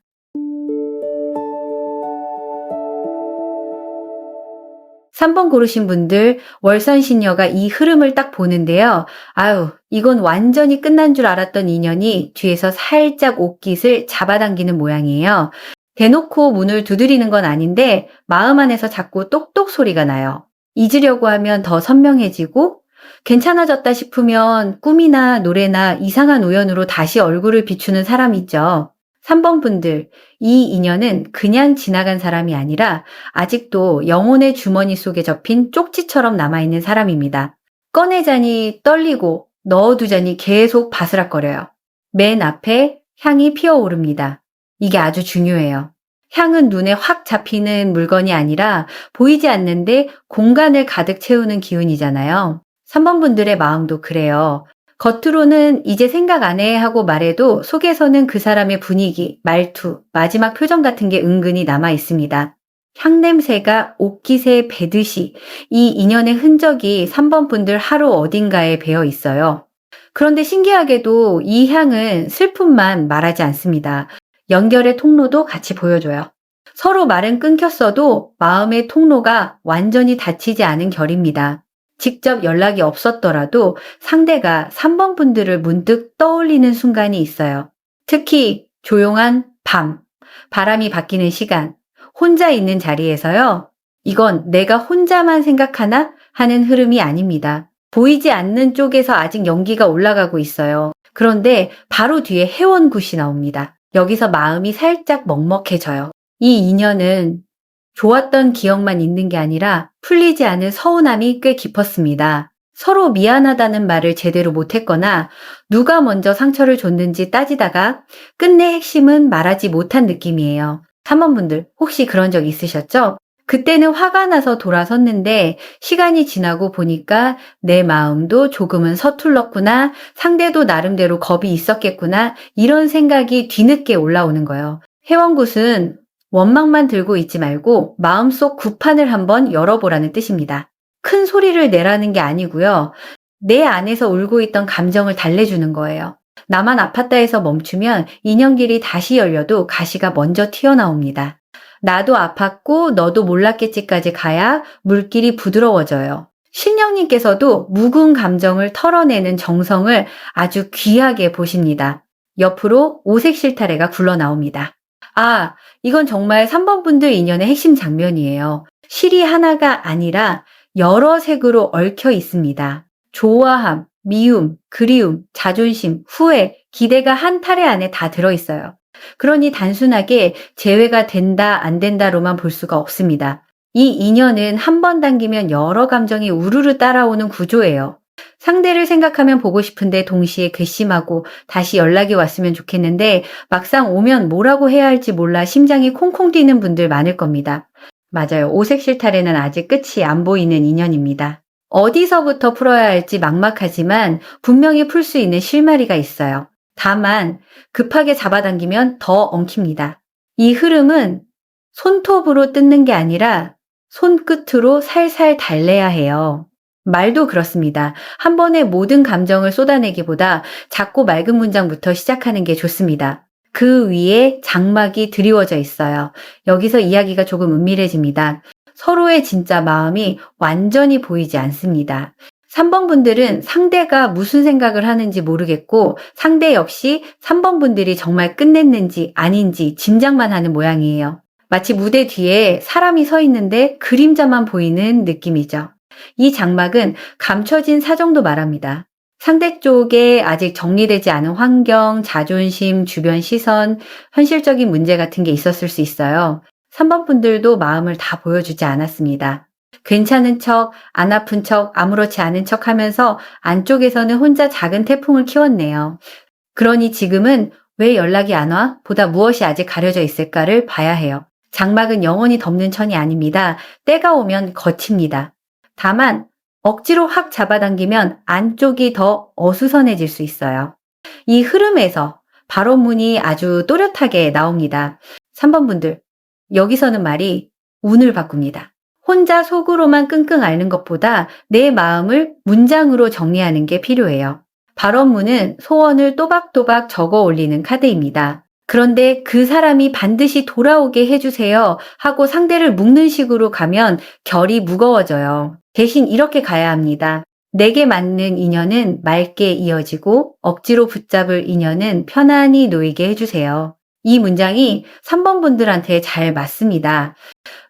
3번 고르신 분들 월선신녀가 이 흐름을 딱 보는데요. 아유, 이건 완전히 끝난 줄 알았던 인연이 뒤에서 살짝 옷깃을 잡아당기는 모양이에요. 대놓고 문을 두드리는 건 아닌데 마음 안에서 자꾸 똑똑 소리가 나요. 잊으려고 하면 더 선명해지고 괜찮아졌다 싶으면 꿈이나 노래나 이상한 우연으로 다시 얼굴을 비추는 사람 있죠. 3번 분들, 이 인연은 그냥 지나간 사람이 아니라 아직도 영혼의 주머니 속에 접힌 쪽지처럼 남아있는 사람입니다. 꺼내자니 떨리고 넣어두자니 계속 바스락거려요. 맨 앞에 향이 피어오릅니다. 이게 아주 중요해요. 향은 눈에 확 잡히는 물건이 아니라 보이지 않는데 공간을 가득 채우는 기운이잖아요. 3번 분들의 마음도 그래요. 겉으로는 이제 생각 안 해 하고 말해도 속에서는 그 사람의 분위기, 말투, 마지막 표정 같은 게 은근히 남아 있습니다. 향냄새가 옷깃에 배듯이 이 인연의 흔적이 3번 분들 하루 어딘가에 배어 있어요. 그런데 신기하게도 이 향은 슬픔만 말하지 않습니다. 연결의 통로도 같이 보여줘요. 서로 말은 끊겼어도 마음의 통로가 완전히 닫히지 않은 결입니다. 직접 연락이 없었더라도 상대가 3번 분들을 문득 떠올리는 순간이 있어요. 특히 조용한 밤, 바람이 바뀌는 시간, 혼자 있는 자리에서요. 이건 내가 혼자만 생각하나 하는 흐름이 아닙니다. 보이지 않는 쪽에서 아직 연기가 올라가고 있어요. 그런데 바로 뒤에 해원굿이 나옵니다. 여기서 마음이 살짝 먹먹해져요. 이 인연은 좋았던 기억만 있는 게 아니라 풀리지 않은 서운함이 꽤 깊었습니다. 서로 미안하다는 말을 제대로 못했거나 누가 먼저 상처를 줬는지 따지다가 끝내 핵심은 말하지 못한 느낌이에요. 3번 분들 혹시 그런 적 있으셨죠? 그때는 화가 나서 돌아섰는데 시간이 지나고 보니까 내 마음도 조금은 서툴렀구나, 상대도 나름대로 겁이 있었겠구나, 이런 생각이 뒤늦게 올라오는 거예요. 해원굿은 원망만 들고 있지 말고 마음속 구판을 한번 열어보라는 뜻입니다. 큰 소리를 내라는 게 아니고요. 내 안에서 울고 있던 감정을 달래주는 거예요. 나만 아팠다 해서 멈추면 인연길이 다시 열려도 가시가 먼저 튀어나옵니다. 나도 아팠고 너도 몰랐겠지까지 가야 물길이 부드러워져요. 신령님께서도 묵은 감정을 털어내는 정성을 아주 귀하게 보십니다. 옆으로 오색 실타래가 굴러나옵니다. 아, 이건 정말 3번 분들 인연의 핵심 장면이에요. 실이 하나가 아니라 여러 색으로 얽혀 있습니다. 좋아함, 미움, 그리움, 자존심, 후회, 기대가 한 타래 안에 다 들어있어요. 그러니 단순하게 재회가 된다, 안 된다로만 볼 수가 없습니다. 이 인연은 한 번 당기면 여러 감정이 우르르 따라오는 구조예요. 상대를 생각하면 보고 싶은데 동시에 괘씸하고 다시 연락이 왔으면 좋겠는데 막상 오면 뭐라고 해야 할지 몰라 심장이 콩콩 뛰는 분들 많을 겁니다. 맞아요. 오색 실타래는 아직 끝이 안 보이는 인연입니다. 어디서부터 풀어야 할지 막막하지만 분명히 풀 수 있는 실마리가 있어요. 다만 급하게 잡아당기면 더 엉킵니다. 이 흐름은 손톱으로 뜯는 게 아니라 손끝으로 살살 달래야 해요. 말도 그렇습니다. 한 번에 모든 감정을 쏟아내기보다 작고 맑은 문장부터 시작하는 게 좋습니다. 그 위에 장막이 드리워져 있어요. 여기서 이야기가 조금 은밀해집니다. 서로의 진짜 마음이 완전히 보이지 않습니다. 3번 분들은 상대가 무슨 생각을 하는지 모르겠고 상대 역시 3번 분들이 정말 끝냈는지 아닌지 짐작만 하는 모양이에요. 마치 무대 뒤에 사람이 서 있는데 그림자만 보이는 느낌이죠. 이 장막은 감춰진 사정도 말합니다. 상대 쪽에 아직 정리되지 않은 환경, 자존심, 주변 시선, 현실적인 문제 같은 게 있었을 수 있어요. 3번 분들도 마음을 다 보여주지 않았습니다. 괜찮은 척, 안 아픈 척, 아무렇지 않은 척 하면서 안쪽에서는 혼자 작은 태풍을 키웠네요. 그러니 지금은 왜 연락이 안 와? 보다 무엇이 아직 가려져 있을까를 봐야 해요. 장막은 영원히 덮는 천이 아닙니다. 때가 오면 거칩니다. 다만 억지로 확 잡아당기면 안쪽이 더 어수선해질 수 있어요. 이 흐름에서 발언문이 아주 또렷하게 나옵니다. 3번 분들, 여기서는 말이 운을 바꿉니다. 혼자 속으로만 끙끙 앓는 것보다 내 마음을 문장으로 정리하는 게 필요해요. 발언문은 소원을 또박또박 적어 올리는 카드입니다. 그런데 그 사람이 반드시 돌아오게 해주세요 하고 상대를 묶는 식으로 가면 결이 무거워져요. 대신 이렇게 가야 합니다. 내게 맞는 인연은 맑게 이어지고 억지로 붙잡을 인연은 편안히 놓이게 해주세요. 이 문장이 3번 분들한테 잘 맞습니다.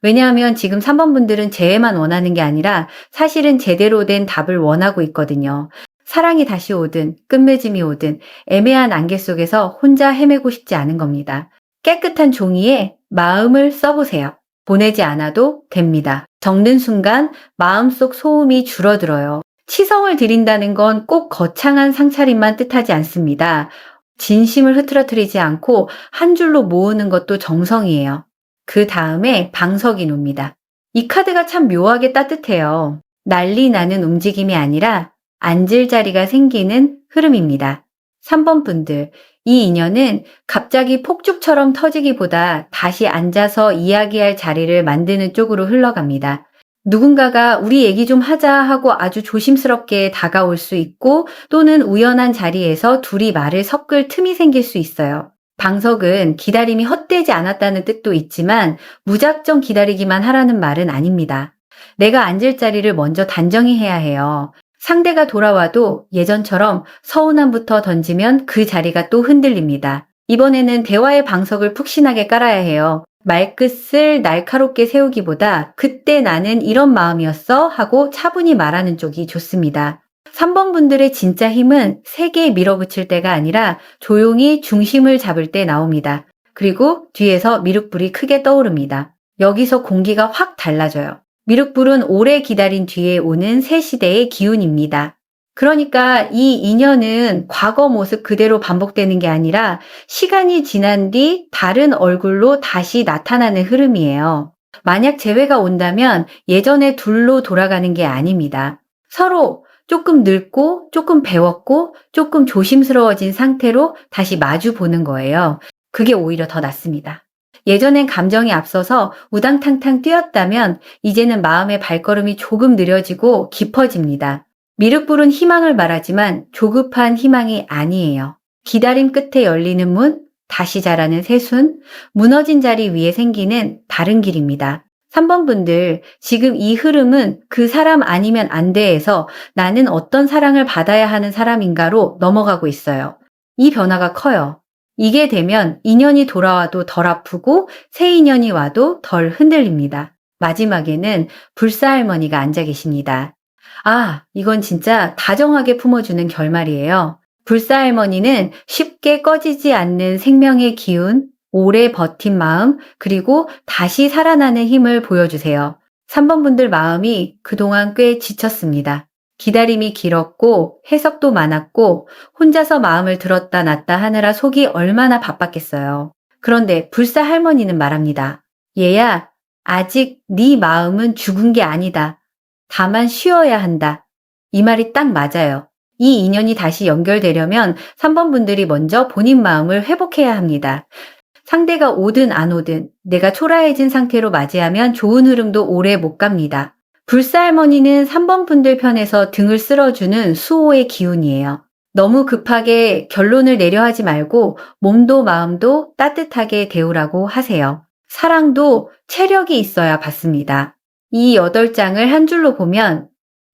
왜냐하면 지금 3번 분들은 재회만 원하는 게 아니라 사실은 제대로 된 답을 원하고 있거든요. 사랑이 다시 오든 끝맺음이 오든 애매한 안개 속에서 혼자 헤매고 싶지 않은 겁니다. 깨끗한 종이에 마음을 써보세요. 보내지 않아도 됩니다. 적는 순간 마음속 소음이 줄어들어요. 치성을 드린다는 건 꼭 거창한 상차림만 뜻하지 않습니다. 진심을 흐트러뜨리지 않고 한 줄로 모으는 것도 정성이에요. 그 다음에 방석이 놉니다. 이 카드가 참 묘하게 따뜻해요. 난리 나는 움직임이 아니라 앉을 자리가 생기는 흐름입니다. 3번 분들, 이 인연은 갑자기 폭죽처럼 터지기보다 다시 앉아서 이야기할 자리를 만드는 쪽으로 흘러갑니다. 누군가가 우리 얘기 좀 하자 하고 아주 조심스럽게 다가올 수 있고 또는 우연한 자리에서 둘이 말을 섞을 틈이 생길 수 있어요. 방석은 기다림이 헛되지 않았다는 뜻도 있지만 무작정 기다리기만 하라는 말은 아닙니다. 내가 앉을 자리를 먼저 단정히 해야 해요. 상대가 돌아와도 예전처럼 서운함부터 던지면 그 자리가 또 흔들립니다. 이번에는 대화의 방석을 푹신하게 깔아야 해요. 말끝을 날카롭게 세우기보다 그때 나는 이런 마음이었어 하고 차분히 말하는 쪽이 좋습니다. 3번 분들의 진짜 힘은 세게 밀어붙일 때가 아니라 조용히 중심을 잡을 때 나옵니다. 그리고 뒤에서 미륵불이 크게 떠오릅니다. 여기서 공기가 확 달라져요. 미륵불은 오래 기다린 뒤에 오는 새 시대의 기운입니다. 그러니까 이 인연은 과거 모습 그대로 반복되는 게 아니라 시간이 지난 뒤 다른 얼굴로 다시 나타나는 흐름이에요. 만약 재회가 온다면 예전의 둘로 돌아가는 게 아닙니다. 서로 조금 늙고 조금 배웠고 조금 조심스러워진 상태로 다시 마주 보는 거예요. 그게 오히려 더 낫습니다. 예전엔 감정이 앞서서 우당탕탕 뛰었다면 이제는 마음의 발걸음이 조금 느려지고 깊어집니다. 미륵불은 희망을 말하지만 조급한 희망이 아니에요. 기다림 끝에 열리는 문, 다시 자라는 새순, 무너진 자리 위에 생기는 다른 길입니다. 3번 분들, 지금 이 흐름은 그 사람 아니면 안 돼에서 나는 어떤 사랑을 받아야 하는 사람인가로 넘어가고 있어요. 이 변화가 커요. 이게 되면 인연이 돌아와도 덜 아프고 새 인연이 와도 덜 흔들립니다. 마지막에는 불사할머니가 앉아 계십니다. 아, 이건 진짜 다정하게 품어주는 결말이에요. 불사할머니는 쉽게 꺼지지 않는 생명의 기운, 오래 버틴 마음, 그리고 다시 살아나는 힘을 보여주세요. 3번 분들 마음이 그동안 꽤 지쳤습니다. 기다림이 길었고 해석도 많았고 혼자서 마음을 들었다 놨다 하느라 속이 얼마나 바빴겠어요. 그런데 불사 할머니는 말합니다. 얘야, 아직 네 마음은 죽은 게 아니다. 다만 쉬어야 한다. 이 말이 딱 맞아요. 이 인연이 다시 연결되려면 3번 분들이 먼저 본인 마음을 회복해야 합니다. 상대가 오든 안 오든 내가 초라해진 상태로 맞이하면 좋은 흐름도 오래 못 갑니다. 불사할머니는 3번 분들 편에서 등을 쓸어주는 수호의 기운이에요. 너무 급하게 결론을 내려 하지 말고 몸도 마음도 따뜻하게 데우라고 하세요. 사랑도 체력이 있어야 받습니다. 이 8장을 한 줄로 보면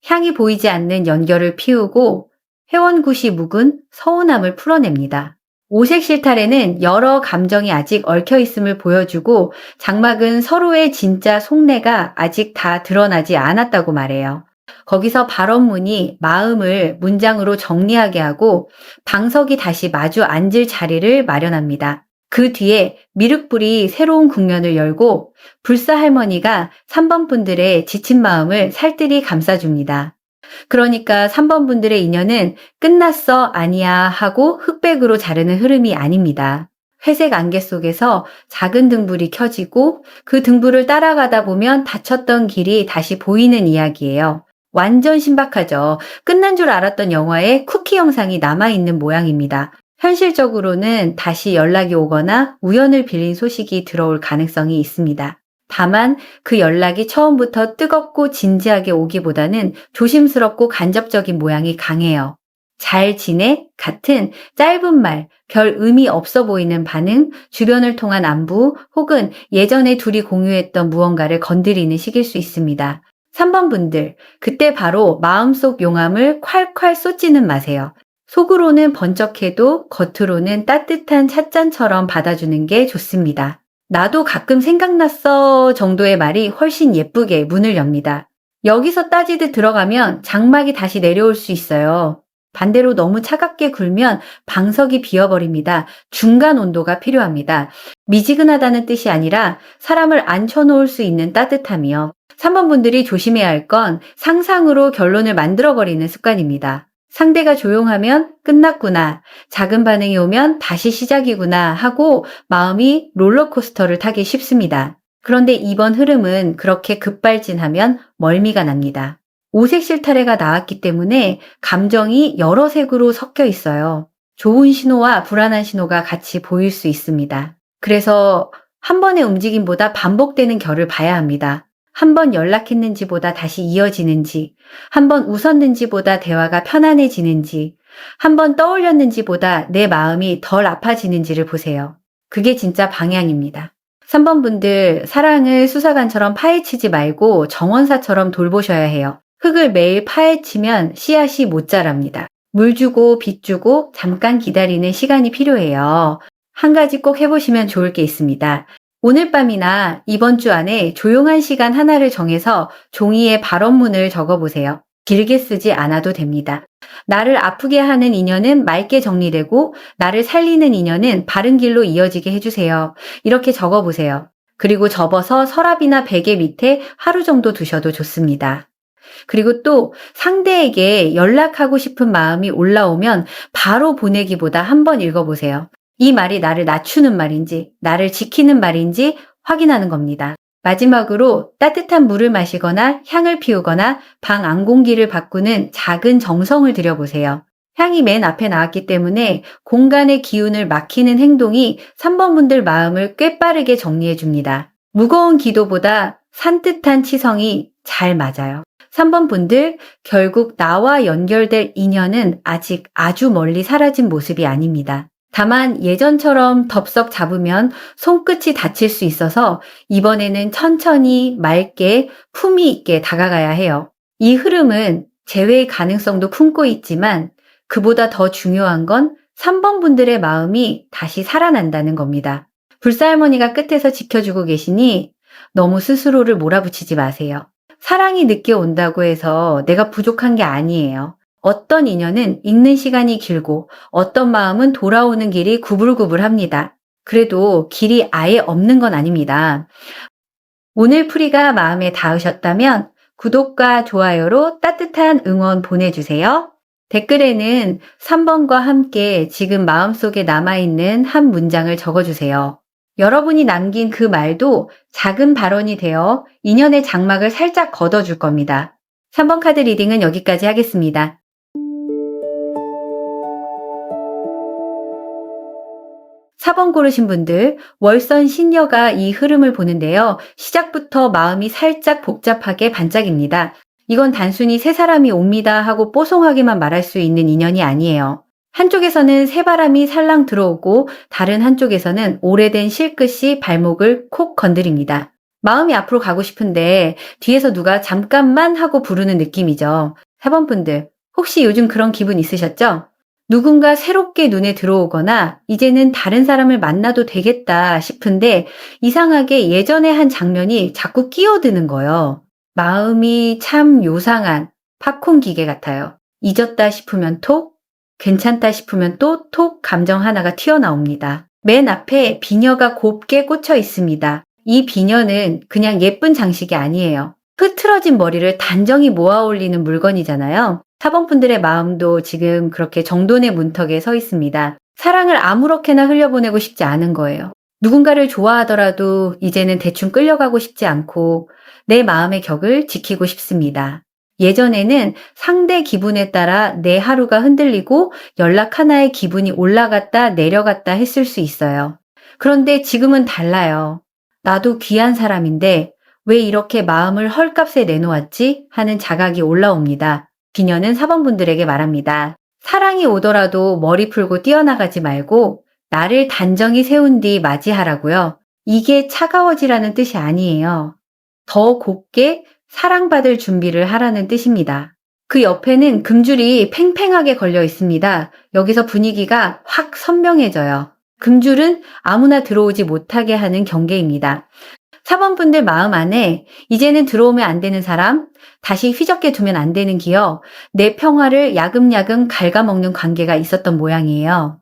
향이 보이지 않는 연결을 피우고 회원굿이 묵은 서운함을 풀어냅니다. 오색 실타래는 여러 감정이 아직 얽혀있음을 보여주고 장막은 서로의 진짜 속내가 아직 다 드러나지 않았다고 말해요. 거기서 발언문이 마음을 문장으로 정리하게 하고 방석이 다시 마주 앉을 자리를 마련합니다. 그 뒤에 미륵불이 새로운 국면을 열고 불사할머니가 3번 분들의 지친 마음을 살뜰히 감싸줍니다. 그러니까 3번 분들의 인연은 끝났어 아니야 하고 흑백으로 자르는 흐름이 아닙니다. 회색 안개 속에서 작은 등불이 켜지고 그 등불을 따라가다 보면 닫혔던 길이 다시 보이는 이야기예요. 완전 신박하죠. 끝난 줄 알았던 영화에 쿠키 영상이 남아있는 모양입니다. 현실적으로는 다시 연락이 오거나 우연을 빌린 소식이 들어올 가능성이 있습니다. 다만 그 연락이 처음부터 뜨겁고 진지하게 오기보다는 조심스럽고 간접적인 모양이 강해요. 잘 지내? 같은 짧은 말, 별 의미 없어 보이는 반응, 주변을 통한 안부, 혹은 예전에 둘이 공유했던 무언가를 건드리는 식일 수 있습니다. 3번 분들, 그때 바로 마음속 용암을 콸콸 쏟지는 마세요. 속으로는 번쩍해도 겉으로는 따뜻한 찻잔처럼 받아주는 게 좋습니다. 나도 가끔 생각났어 정도의 말이 훨씬 예쁘게 문을 엽니다. 여기서 따지듯 들어가면 장막이 다시 내려올 수 있어요. 반대로 너무 차갑게 굴면 방석이 비어버립니다. 중간 온도가 필요합니다. 미지근하다는 뜻이 아니라 사람을 앉혀놓을 수 있는 따뜻함이요. 3번 분들이 조심해야 할 건 상상으로 결론을 만들어버리는 습관입니다. 상대가 조용하면 끝났구나, 작은 반응이 오면 다시 시작이구나 하고 마음이 롤러코스터를 타기 쉽습니다. 그런데 이번 흐름은 그렇게 급발진하면 멀미가 납니다. 오색 실타래가 나왔기 때문에 감정이 여러 색으로 섞여 있어요. 좋은 신호와 불안한 신호가 같이 보일 수 있습니다. 그래서 한 번의 움직임보다 반복되는 결을 봐야 합니다. 한 번 연락했는지보다 다시 이어지는지, 한 번 웃었는지보다 대화가 편안해지는지, 한 번 떠올렸는지보다 내 마음이 덜 아파지는지를 보세요. 그게 진짜 방향입니다. 3번 분들, 사랑을 수사관처럼 파헤치지 말고 정원사처럼 돌보셔야 해요. 흙을 매일 파헤치면 씨앗이 못 자랍니다. 물 주고 빛 주고 잠깐 기다리는 시간이 필요해요. 한 가지 꼭 해보시면 좋을 게 있습니다. 오늘 밤이나 이번 주 안에 조용한 시간 하나를 정해서 종이에 발언문을 적어보세요. 길게 쓰지 않아도 됩니다. 나를 아프게 하는 인연은 맑게 정리되고 나를 살리는 인연은 바른 길로 이어지게 해주세요. 이렇게 적어보세요. 그리고 접어서 서랍이나 베개 밑에 하루 정도 두셔도 좋습니다. 그리고 또 상대에게 연락하고 싶은 마음이 올라오면 바로 보내기보다 한번 읽어보세요. 이 말이 나를 낮추는 말인지, 나를 지키는 말인지 확인하는 겁니다. 마지막으로 따뜻한 물을 마시거나 향을 피우거나 방 안공기를 바꾸는 작은 정성을 들여보세요. 향이 맨 앞에 나왔기 때문에 공간의 기운을 막히는 행동이 3번 분들 마음을 꽤 빠르게 정리해 줍니다. 무거운 기도보다 산뜻한 치성이 잘 맞아요. 3번 분들, 결국 나와 연결될 인연은 아직 아주 멀리 사라진 모습이 아닙니다. 다만 예전처럼 덥석 잡으면 손끝이 다칠 수 있어서 이번에는 천천히 맑게 품위 있게 다가가야 해요. 이 흐름은 재회의 가능성도 품고 있지만 그보다 더 중요한 건 3번 분들의 마음이 다시 살아난다는 겁니다. 불사할머니가 끝에서 지켜주고 계시니 너무 스스로를 몰아붙이지 마세요. 사랑이 늦게 온다고 해서 내가 부족한 게 아니에요. 어떤 인연은 읽는 시간이 길고 어떤 마음은 돌아오는 길이 구불구불합니다. 그래도 길이 아예 없는 건 아닙니다. 오늘 풀이가 마음에 닿으셨다면 구독과 좋아요로 따뜻한 응원 보내주세요. 댓글에는 3번과 함께 지금 마음속에 남아있는 한 문장을 적어주세요. 여러분이 남긴 그 말도 작은 발언이 되어 인연의 장막을 살짝 걷어줄 겁니다. 3번 카드 리딩은 여기까지 하겠습니다. 4번 고르신 분들, 월선 신여가 이 흐름을 보는데요. 시작부터 마음이 살짝 복잡하게 반짝입니다. 이건 단순히 세 사람이 옵니다 하고 뽀송하게만 말할 수 있는 인연이 아니에요. 한쪽에서는 새바람이 살랑 들어오고 다른 한쪽에서는 오래된 실끝이 발목을 콕 건드립니다. 마음이 앞으로 가고 싶은데 뒤에서 누가 잠깐만 하고 부르는 느낌이죠. 4번 분들, 혹시 요즘 그런 기분 있으셨죠? 누군가 새롭게 눈에 들어오거나 이제는 다른 사람을 만나도 되겠다 싶은데 이상하게 예전에 한 장면이 자꾸 끼어드는 거예요. 마음이 참 요상한 팝콘 기계 같아요. 잊었다 싶으면 톡, 괜찮다 싶으면 또 톡 감정 하나가 튀어나옵니다. 맨 앞에 비녀가 곱게 꽂혀 있습니다. 이 비녀는 그냥 예쁜 장식이 아니에요. 흐트러진 머리를 단정히 모아 올리는 물건이잖아요. 4번 분들의 마음도 지금 그렇게 정돈의 문턱에 서 있습니다. 사랑을 아무렇게나 흘려보내고 싶지 않은 거예요. 누군가를 좋아하더라도 이제는 대충 끌려가고 싶지 않고 내 마음의 격을 지키고 싶습니다. 예전에는 상대 기분에 따라 내 하루가 흔들리고 연락 하나에 기분이 올라갔다 내려갔다 했을 수 있어요. 그런데 지금은 달라요. 나도 귀한 사람인데 왜 이렇게 마음을 헐값에 내놓았지? 하는 자각이 올라옵니다. 비녀는 사범분들에게 말합니다. 사랑이 오더라도 머리 풀고 뛰어나가지 말고 나를 단정히 세운 뒤 맞이하라고요. 이게 차가워지라는 뜻이 아니에요. 더 곱게 사랑받을 준비를 하라는 뜻입니다. 그 옆에는 금줄이 팽팽하게 걸려 있습니다. 여기서 분위기가 확 선명해져요. 금줄은 아무나 들어오지 못하게 하는 경계입니다. 사범분들 마음 안에 이제는 들어오면 안 되는 사람, 다시 휘젓게 두면 안 되는 기억, 내 평화를 야금야금 갉아먹는 관계가 있었던 모양이에요.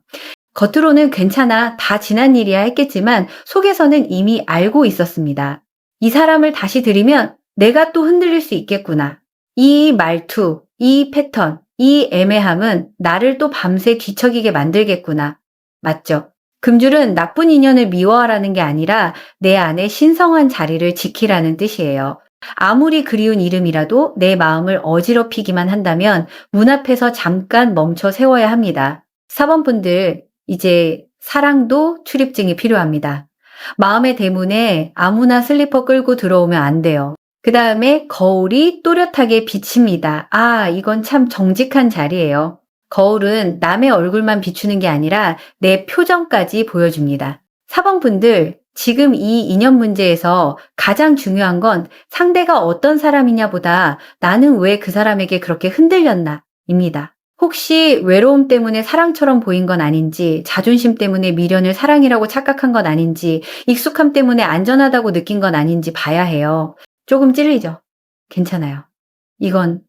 겉으로는 괜찮아, 다 지난 일이야 했겠지만 속에서는 이미 알고 있었습니다. 이 사람을 다시 들이면 내가 또 흔들릴 수 있겠구나. 이 말투, 이 패턴, 이 애매함은 나를 또 밤새 뒤척이게 만들겠구나. 맞죠? 금줄은 나쁜 인연을 미워하라는 게 아니라 내 안에 신성한 자리를 지키라는 뜻이에요. 아무리 그리운 이름이라도 내 마음을 어지럽히기만 한다면 문 앞에서 잠깐 멈춰 세워야 합니다. 사범분들, 이제 사랑도 출입증이 필요합니다. 마음의 대문에 아무나 슬리퍼 끌고 들어오면 안 돼요. 그 다음에 거울이 또렷하게 비칩니다. 아, 이건 참 정직한 자리예요. 거울은 남의 얼굴만 비추는 게 아니라 내 표정까지 보여줍니다. 사범분들, 지금 이 인연 문제에서 가장 중요한 건 상대가 어떤 사람이냐보다 나는 왜 그 사람에게 그렇게 흔들렸나 입니다. 혹시 외로움 때문에 사랑처럼 보인 건 아닌지, 자존심 때문에 미련을 사랑이라고 착각한 건 아닌지, 익숙함 때문에 안전하다고 느낀 건 아닌지 봐야 해요. 조금 찔리죠? 괜찮아요. 이건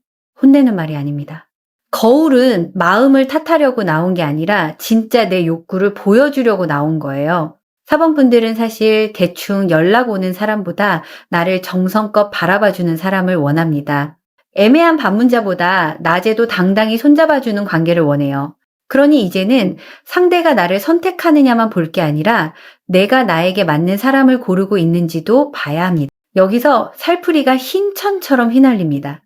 혼내는 말이 아닙니다. 거울은 마음을 탓하려고 나온 게 아니라 진짜 내 욕구를 보여주려고 나온 거예요. 사범분들은 사실 대충 연락 오는 사람보다 나를 정성껏 바라봐주는 사람을 원합니다. 애매한 반문자보다 낮에도 당당히 손잡아주는 관계를 원해요. 그러니 이제는 상대가 나를 선택하느냐만 볼 게 아니라 내가 나에게 맞는 사람을 고르고 있는지도 봐야 합니다. 여기서 살풀이가 흰 천처럼 휘날립니다.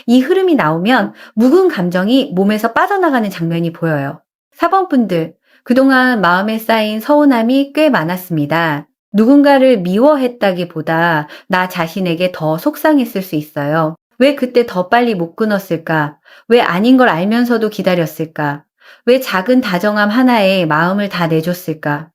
이 흐름이 나오면 묵은 감정이 몸에서 빠져나가는 장면이 보여요. 사범분들, 그동안 마음에 쌓인 서운함이 꽤 많았습니다. 누군가를 미워했다기보다 나 자신에게 더 속상했을 수 있어요. 왜 그때 더 빨리 못 끊었을까? 왜 아닌 걸 알면서도 기다렸을까? 왜 작은 다정함 하나에 마음을 다 내줬을까?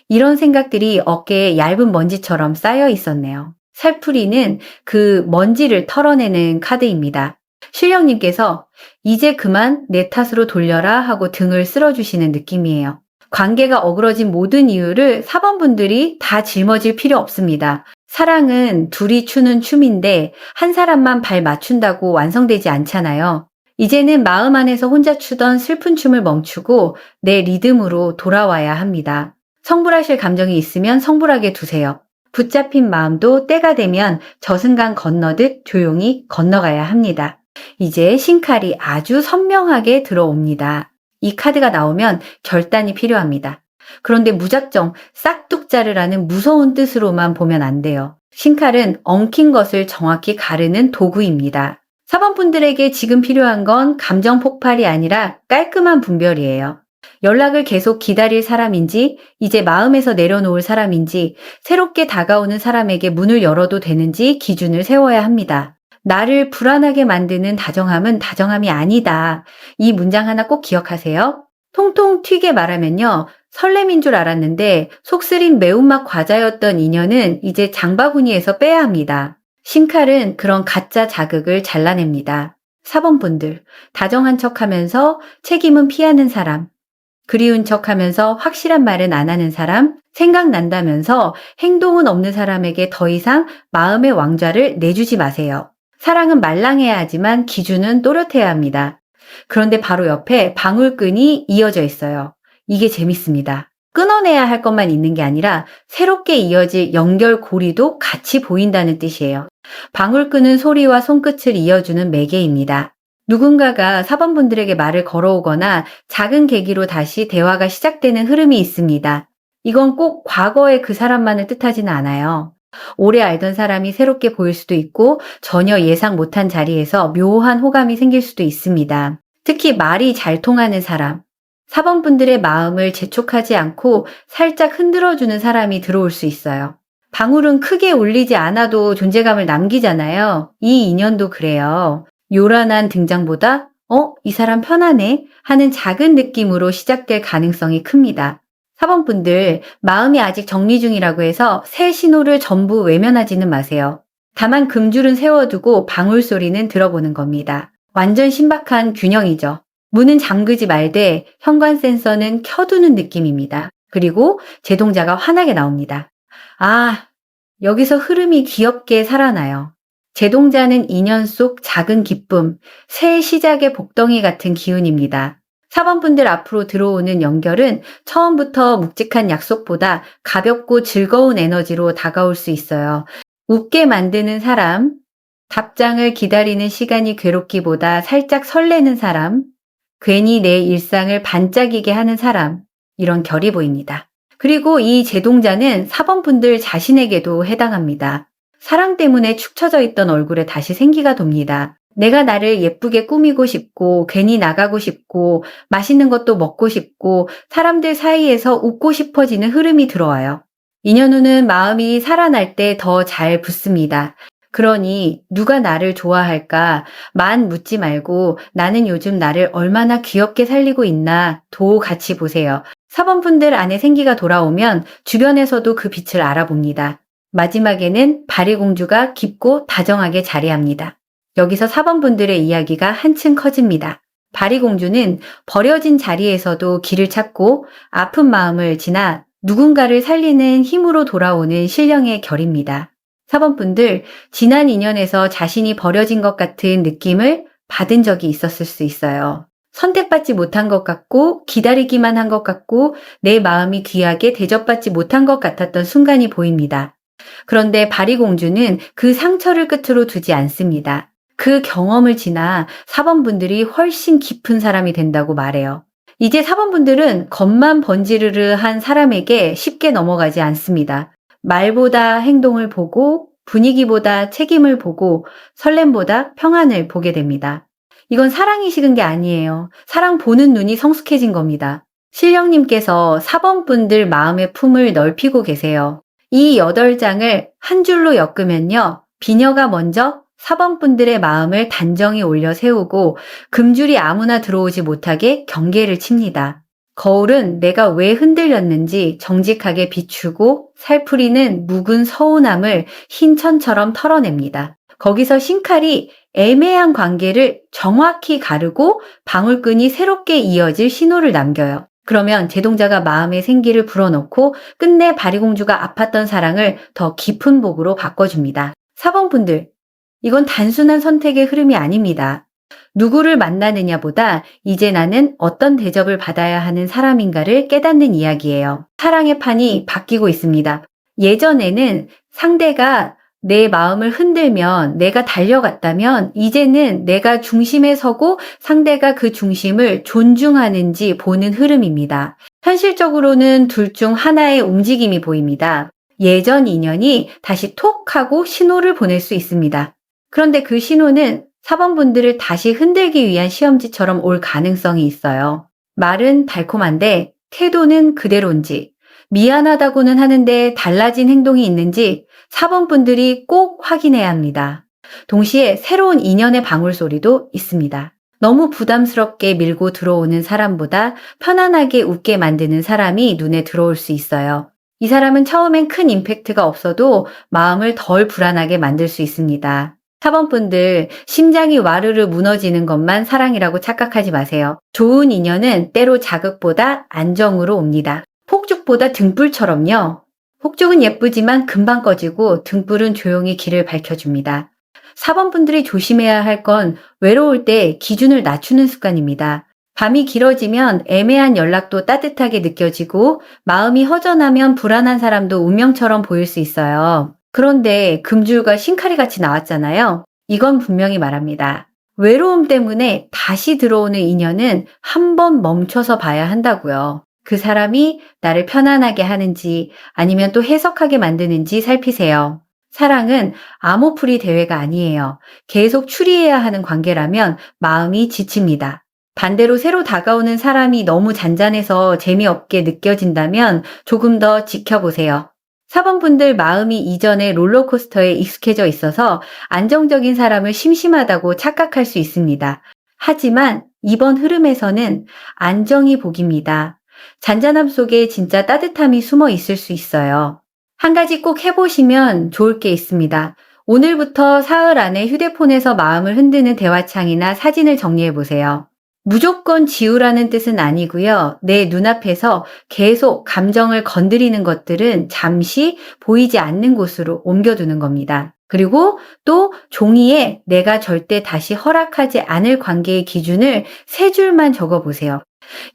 이런 생각들이 어깨에 얇은 먼지처럼 쌓여 있었네요. 살풀이는 그 먼지를 털어내는 카드입니다. 신령님께서 이제 그만 내 탓으로 돌려라 하고 등을 쓸어주시는 느낌이에요. 관계가 어그러진 모든 이유를 사범분들이 다 짊어질 필요 없습니다. 사랑은 둘이 추는 춤인데 한 사람만 발 맞춘다고 완성되지 않잖아요. 이제는 마음 안에서 혼자 추던 슬픈 춤을 멈추고 내 리듬으로 돌아와야 합니다. 성불하실 감정이 있으면 성불하게 두세요. 붙잡힌 마음도 때가 되면 저승강 건너듯 조용히 건너가야 합니다. 이제 신칼이 아주 선명하게 들어옵니다. 이 카드가 나오면 결단이 필요합니다. 그런데 무작정 싹둑 자르라는 무서운 뜻으로만 보면 안 돼요. 신칼은 엉킨 것을 정확히 가르는 도구입니다. 사범분들에게 지금 필요한 건 감정 폭발이 아니라 깔끔한 분별이에요. 연락을 계속 기다릴 사람인지, 이제 마음에서 내려놓을 사람인지, 새롭게 다가오는 사람에게 문을 열어도 되는지 기준을 세워야 합니다. 나를 불안하게 만드는 다정함은 다정함이 아니다. 이 문장 하나 꼭 기억하세요. 통통 튀게 말하면요. 설렘인 줄 알았는데 속 쓰린 매운맛 과자였던 인연은 이제 장바구니에서 빼야 합니다. 신칼은 그런 가짜 자극을 잘라냅니다. 사범분들, 다정한 척하면서 책임은 피하는 사람, 그리운 척하면서 확실한 말은 안 하는 사람, 생각난다면서 행동은 없는 사람에게 더 이상 마음의 왕좌를 내주지 마세요. 사랑은 말랑해야 하지만 기준은 또렷해야 합니다. 그런데 바로 옆에 방울끈이 이어져 있어요. 이게 재밌습니다. 끊어내야 할 것만 있는 게 아니라 새롭게 이어질 연결고리도 같이 보인다는 뜻이에요. 방울끈은 소리와 손끝을 이어주는 매개입니다. 누군가가 사범분들에게 말을 걸어오거나 작은 계기로 다시 대화가 시작되는 흐름이 있습니다. 이건 꼭 과거의 그 사람만을 뜻하지는 않아요. 오래 알던 사람이 새롭게 보일 수도 있고 전혀 예상 못한 자리에서 묘한 호감이 생길 수도 있습니다. 특히 말이 잘 통하는 사람, 사번분들의 마음을 재촉하지 않고 살짝 흔들어주는 사람이 들어올 수 있어요. 방울은 크게 울리지 않아도 존재감을 남기잖아요. 이 인연도 그래요. 요란한 등장보다 이 사람 편하네 하는 작은 느낌으로 시작될 가능성이 큽니다. 4번분들 마음이 아직 정리 중이라고 해서 새 신호를 전부 외면하지는 마세요. 다만 금줄은 세워두고 방울 소리는 들어보는 겁니다. 완전 신박한 균형이죠. 문은 잠그지 말되 현관 센서는 켜두는 느낌입니다. 그리고 제동자가 환하게 나옵니다. 아, 여기서 흐름이 귀엽게 살아나요. 제동자는 인연 속 작은 기쁨, 새 시작의 복덩이 같은 기운입니다. 4번분들 앞으로 들어오는 연결은 처음부터 묵직한 약속보다 가볍고 즐거운 에너지로 다가올 수 있어요. 웃게 만드는 사람, 답장을 기다리는 시간이 괴롭기보다 살짝 설레는 사람, 괜히 내 일상을 반짝이게 하는 사람, 이런 결이 보입니다. 그리고 이 제동자는 4번분들 자신에게도 해당합니다. 사랑 때문에 축 처져 있던 얼굴에 다시 생기가 돕니다. 내가 나를 예쁘게 꾸미고 싶고 괜히 나가고 싶고 맛있는 것도 먹고 싶고 사람들 사이에서 웃고 싶어지는 흐름이 들어와요. 인연 후는 마음이 살아날 때 더 잘 붙습니다. 그러니 누가 나를 좋아할까 만 묻지 말고 나는 요즘 나를 얼마나 귀엽게 살리고 있나 도 같이 보세요. 4번분들 안에 생기가 돌아오면 주변에서도 그 빛을 알아봅니다. 마지막에는 바리공주가 깊고 다정하게 자리합니다. 여기서 4번분들의 이야기가 한층 커집니다. 바리공주는 버려진 자리에서도 길을 찾고 아픈 마음을 지나 누군가를 살리는 힘으로 돌아오는 신령의 결입니다. 4번분들, 지난 인연에서 자신이 버려진 것 같은 느낌을 받은 적이 있었을 수 있어요. 선택받지 못한 것 같고 기다리기만 한 것 같고 내 마음이 귀하게 대접받지 못한 것 같았던 순간이 보입니다. 그런데 바리공주는 그 상처를 끝으로 두지 않습니다. 그 경험을 지나 4번분들이 훨씬 깊은 사람이 된다고 말해요. 이제 4번분들은 겉만 번지르르한 사람에게 쉽게 넘어가지 않습니다. 말보다 행동을 보고 분위기보다 책임을 보고 설렘보다 평안을 보게 됩니다. 이건 사랑이 식은 게 아니에요. 사랑 보는 눈이 성숙해진 겁니다. 신령님께서 4번분들 마음의 품을 넓히고 계세요. 이 8장을 한 줄로 엮으면요. 비녀가 먼저 4번분들의 마음을 단정히 올려 세우고 금줄이 아무나 들어오지 못하게 경계를 칩니다. 거울은 내가 왜 흔들렸는지 정직하게 비추고 살풀이는 묵은 서운함을 흰 천처럼 털어냅니다. 거기서 신칼이 애매한 관계를 정확히 가르고 방울끈이 새롭게 이어질 신호를 남겨요. 그러면 제동자가 마음의 생기를 불어넣고 끝내 바리공주가 아팠던 사랑을 더 깊은 복으로 바꿔줍니다. 4번분들, 이건 단순한 선택의 흐름이 아닙니다. 누구를 만나느냐보다 이제 나는 어떤 대접을 받아야 하는 사람인가를 깨닫는 이야기예요. 사랑의 판이 바뀌고 있습니다. 예전에는 상대가 내 마음을 흔들면 내가 달려갔다면 이제는 내가 중심에 서고 상대가 그 중심을 존중하는지 보는 흐름입니다. 현실적으로는 둘 중 하나의 움직임이 보입니다. 예전 인연이 다시 톡 하고 신호를 보낼 수 있습니다. 그런데 그 신호는 4번분들을 다시 흔들기 위한 시험지처럼 올 가능성이 있어요. 말은 달콤한데 태도는 그대로인지, 미안하다고는 하는데 달라진 행동이 있는지 4번분들이 꼭 확인해야 합니다. 동시에 새로운 인연의 방울소리도 있습니다. 너무 부담스럽게 밀고 들어오는 사람보다 편안하게 웃게 만드는 사람이 눈에 들어올 수 있어요. 이 사람은 처음엔 큰 임팩트가 없어도 마음을 덜 불안하게 만들 수 있습니다. 4번분들, 심장이 와르르 무너지는 것만 사랑이라고 착각하지 마세요. 좋은 인연은 때로 자극보다 안정으로 옵니다. 폭죽보다 등불처럼요. 폭죽은 예쁘지만 금방 꺼지고 등불은 조용히 길을 밝혀줍니다. 4번분들이 조심해야 할 건 외로울 때 기준을 낮추는 습관입니다. 밤이 길어지면 애매한 연락도 따뜻하게 느껴지고 마음이 허전하면 불안한 사람도 운명처럼 보일 수 있어요. 그런데 금줄과 신카리 같이 나왔잖아요. 이건 분명히 말합니다. 외로움 때문에 다시 들어오는 인연은 한 번 멈춰서 봐야 한다고요. 그 사람이 나를 편안하게 하는지 아니면 또 해석하게 만드는지 살피세요. 사랑은 암호풀이 대회가 아니에요. 계속 추리해야 하는 관계라면 마음이 지칩니다. 반대로 새로 다가오는 사람이 너무 잔잔해서 재미없게 느껴진다면 조금 더 지켜보세요. 4번 분들 마음이 이전에 롤러코스터에 익숙해져 있어서 안정적인 사람을 심심하다고 착각할 수 있습니다. 하지만 이번 흐름에서는 안정이 복입니다. 잔잔함 속에 진짜 따뜻함이 숨어 있을 수 있어요. 한 가지 꼭 해보시면 좋을 게 있습니다. 오늘부터 사흘 안에 휴대폰에서 마음을 흔드는 대화창이나 사진을 정리해보세요. 무조건 지우라는 뜻은 아니고요. 내 눈앞에서 계속 감정을 건드리는 것들은 잠시 보이지 않는 곳으로 옮겨두는 겁니다. 그리고 또 종이에 내가 절대 다시 허락하지 않을 관계의 기준을 세 줄만 적어보세요.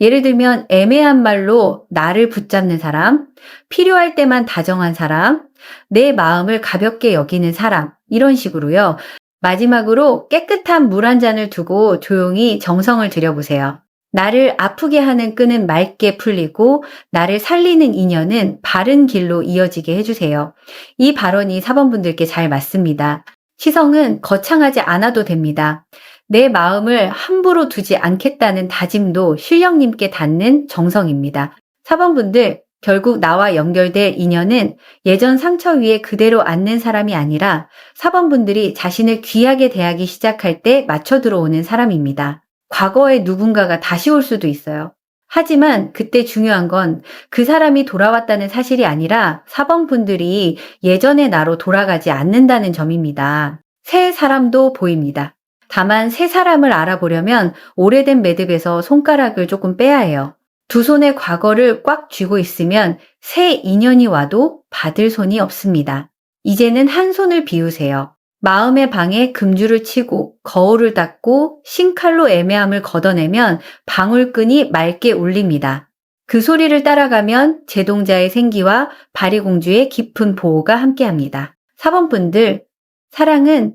예를 들면 애매한 말로 나를 붙잡는 사람, 필요할 때만 다정한 사람, 내 마음을 가볍게 여기는 사람, 이런 식으로요. 마지막으로 깨끗한 물 한 잔을 두고 조용히 정성을 들여보세요. 나를 아프게 하는 끈은 맑게 풀리고 나를 살리는 인연은 바른 길로 이어지게 해주세요. 이 발언이 4번 분들께 잘 맞습니다. 시성은 거창하지 않아도 됩니다. 내 마음을 함부로 두지 않겠다는 다짐도 실령님께 닿는 정성입니다. 4번 분들, 결국 나와 연결될 인연은 예전 상처 위에 그대로 앉는 사람이 아니라 4번 분들이 자신을 귀하게 대하기 시작할 때 맞춰 들어오는 사람입니다. 과거에 누군가가 다시 올 수도 있어요. 하지만 그때 중요한 건 그 사람이 돌아왔다는 사실이 아니라 4번 분들이 예전의 나로 돌아가지 않는다는 점입니다. 새 사람도 보입니다. 다만 새 사람을 알아보려면 오래된 매듭에서 손가락을 조금 빼야 해요. 두 손의 과거를 꽉 쥐고 있으면 새 인연이 와도 받을 손이 없습니다. 이제는 한 손을 비우세요. 마음의 방에 금줄을 치고 거울을 닦고 신칼로 애매함을 걷어내면 방울끈이 맑게 울립니다. 그 소리를 따라가면 제동자의 생기와 바리공주의 깊은 보호가 함께합니다. 4번 분들, 사랑은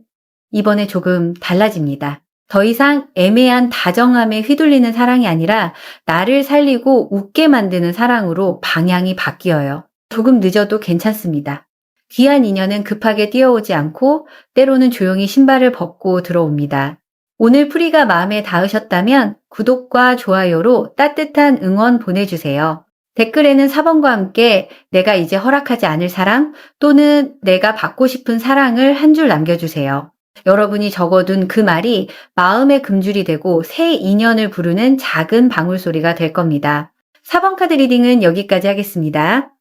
이번에 조금 달라집니다. 더 이상 애매한 다정함에 휘둘리는 사랑이 아니라 나를 살리고 웃게 만드는 사랑으로 방향이 바뀌어요. 조금 늦어도 괜찮습니다. 귀한 인연은 급하게 뛰어오지 않고 때로는 조용히 신발을 벗고 들어옵니다. 오늘 풀이가 마음에 닿으셨다면 구독과 좋아요로 따뜻한 응원 보내주세요. 댓글에는 4번과 함께 내가 이제 허락하지 않을 사랑 또는 내가 받고 싶은 사랑을 한 줄 남겨주세요. 여러분이 적어둔 그 말이 마음의 금줄이 되고 새 인연을 부르는 작은 방울소리가 될 겁니다. 4번 카드 리딩은 여기까지 하겠습니다.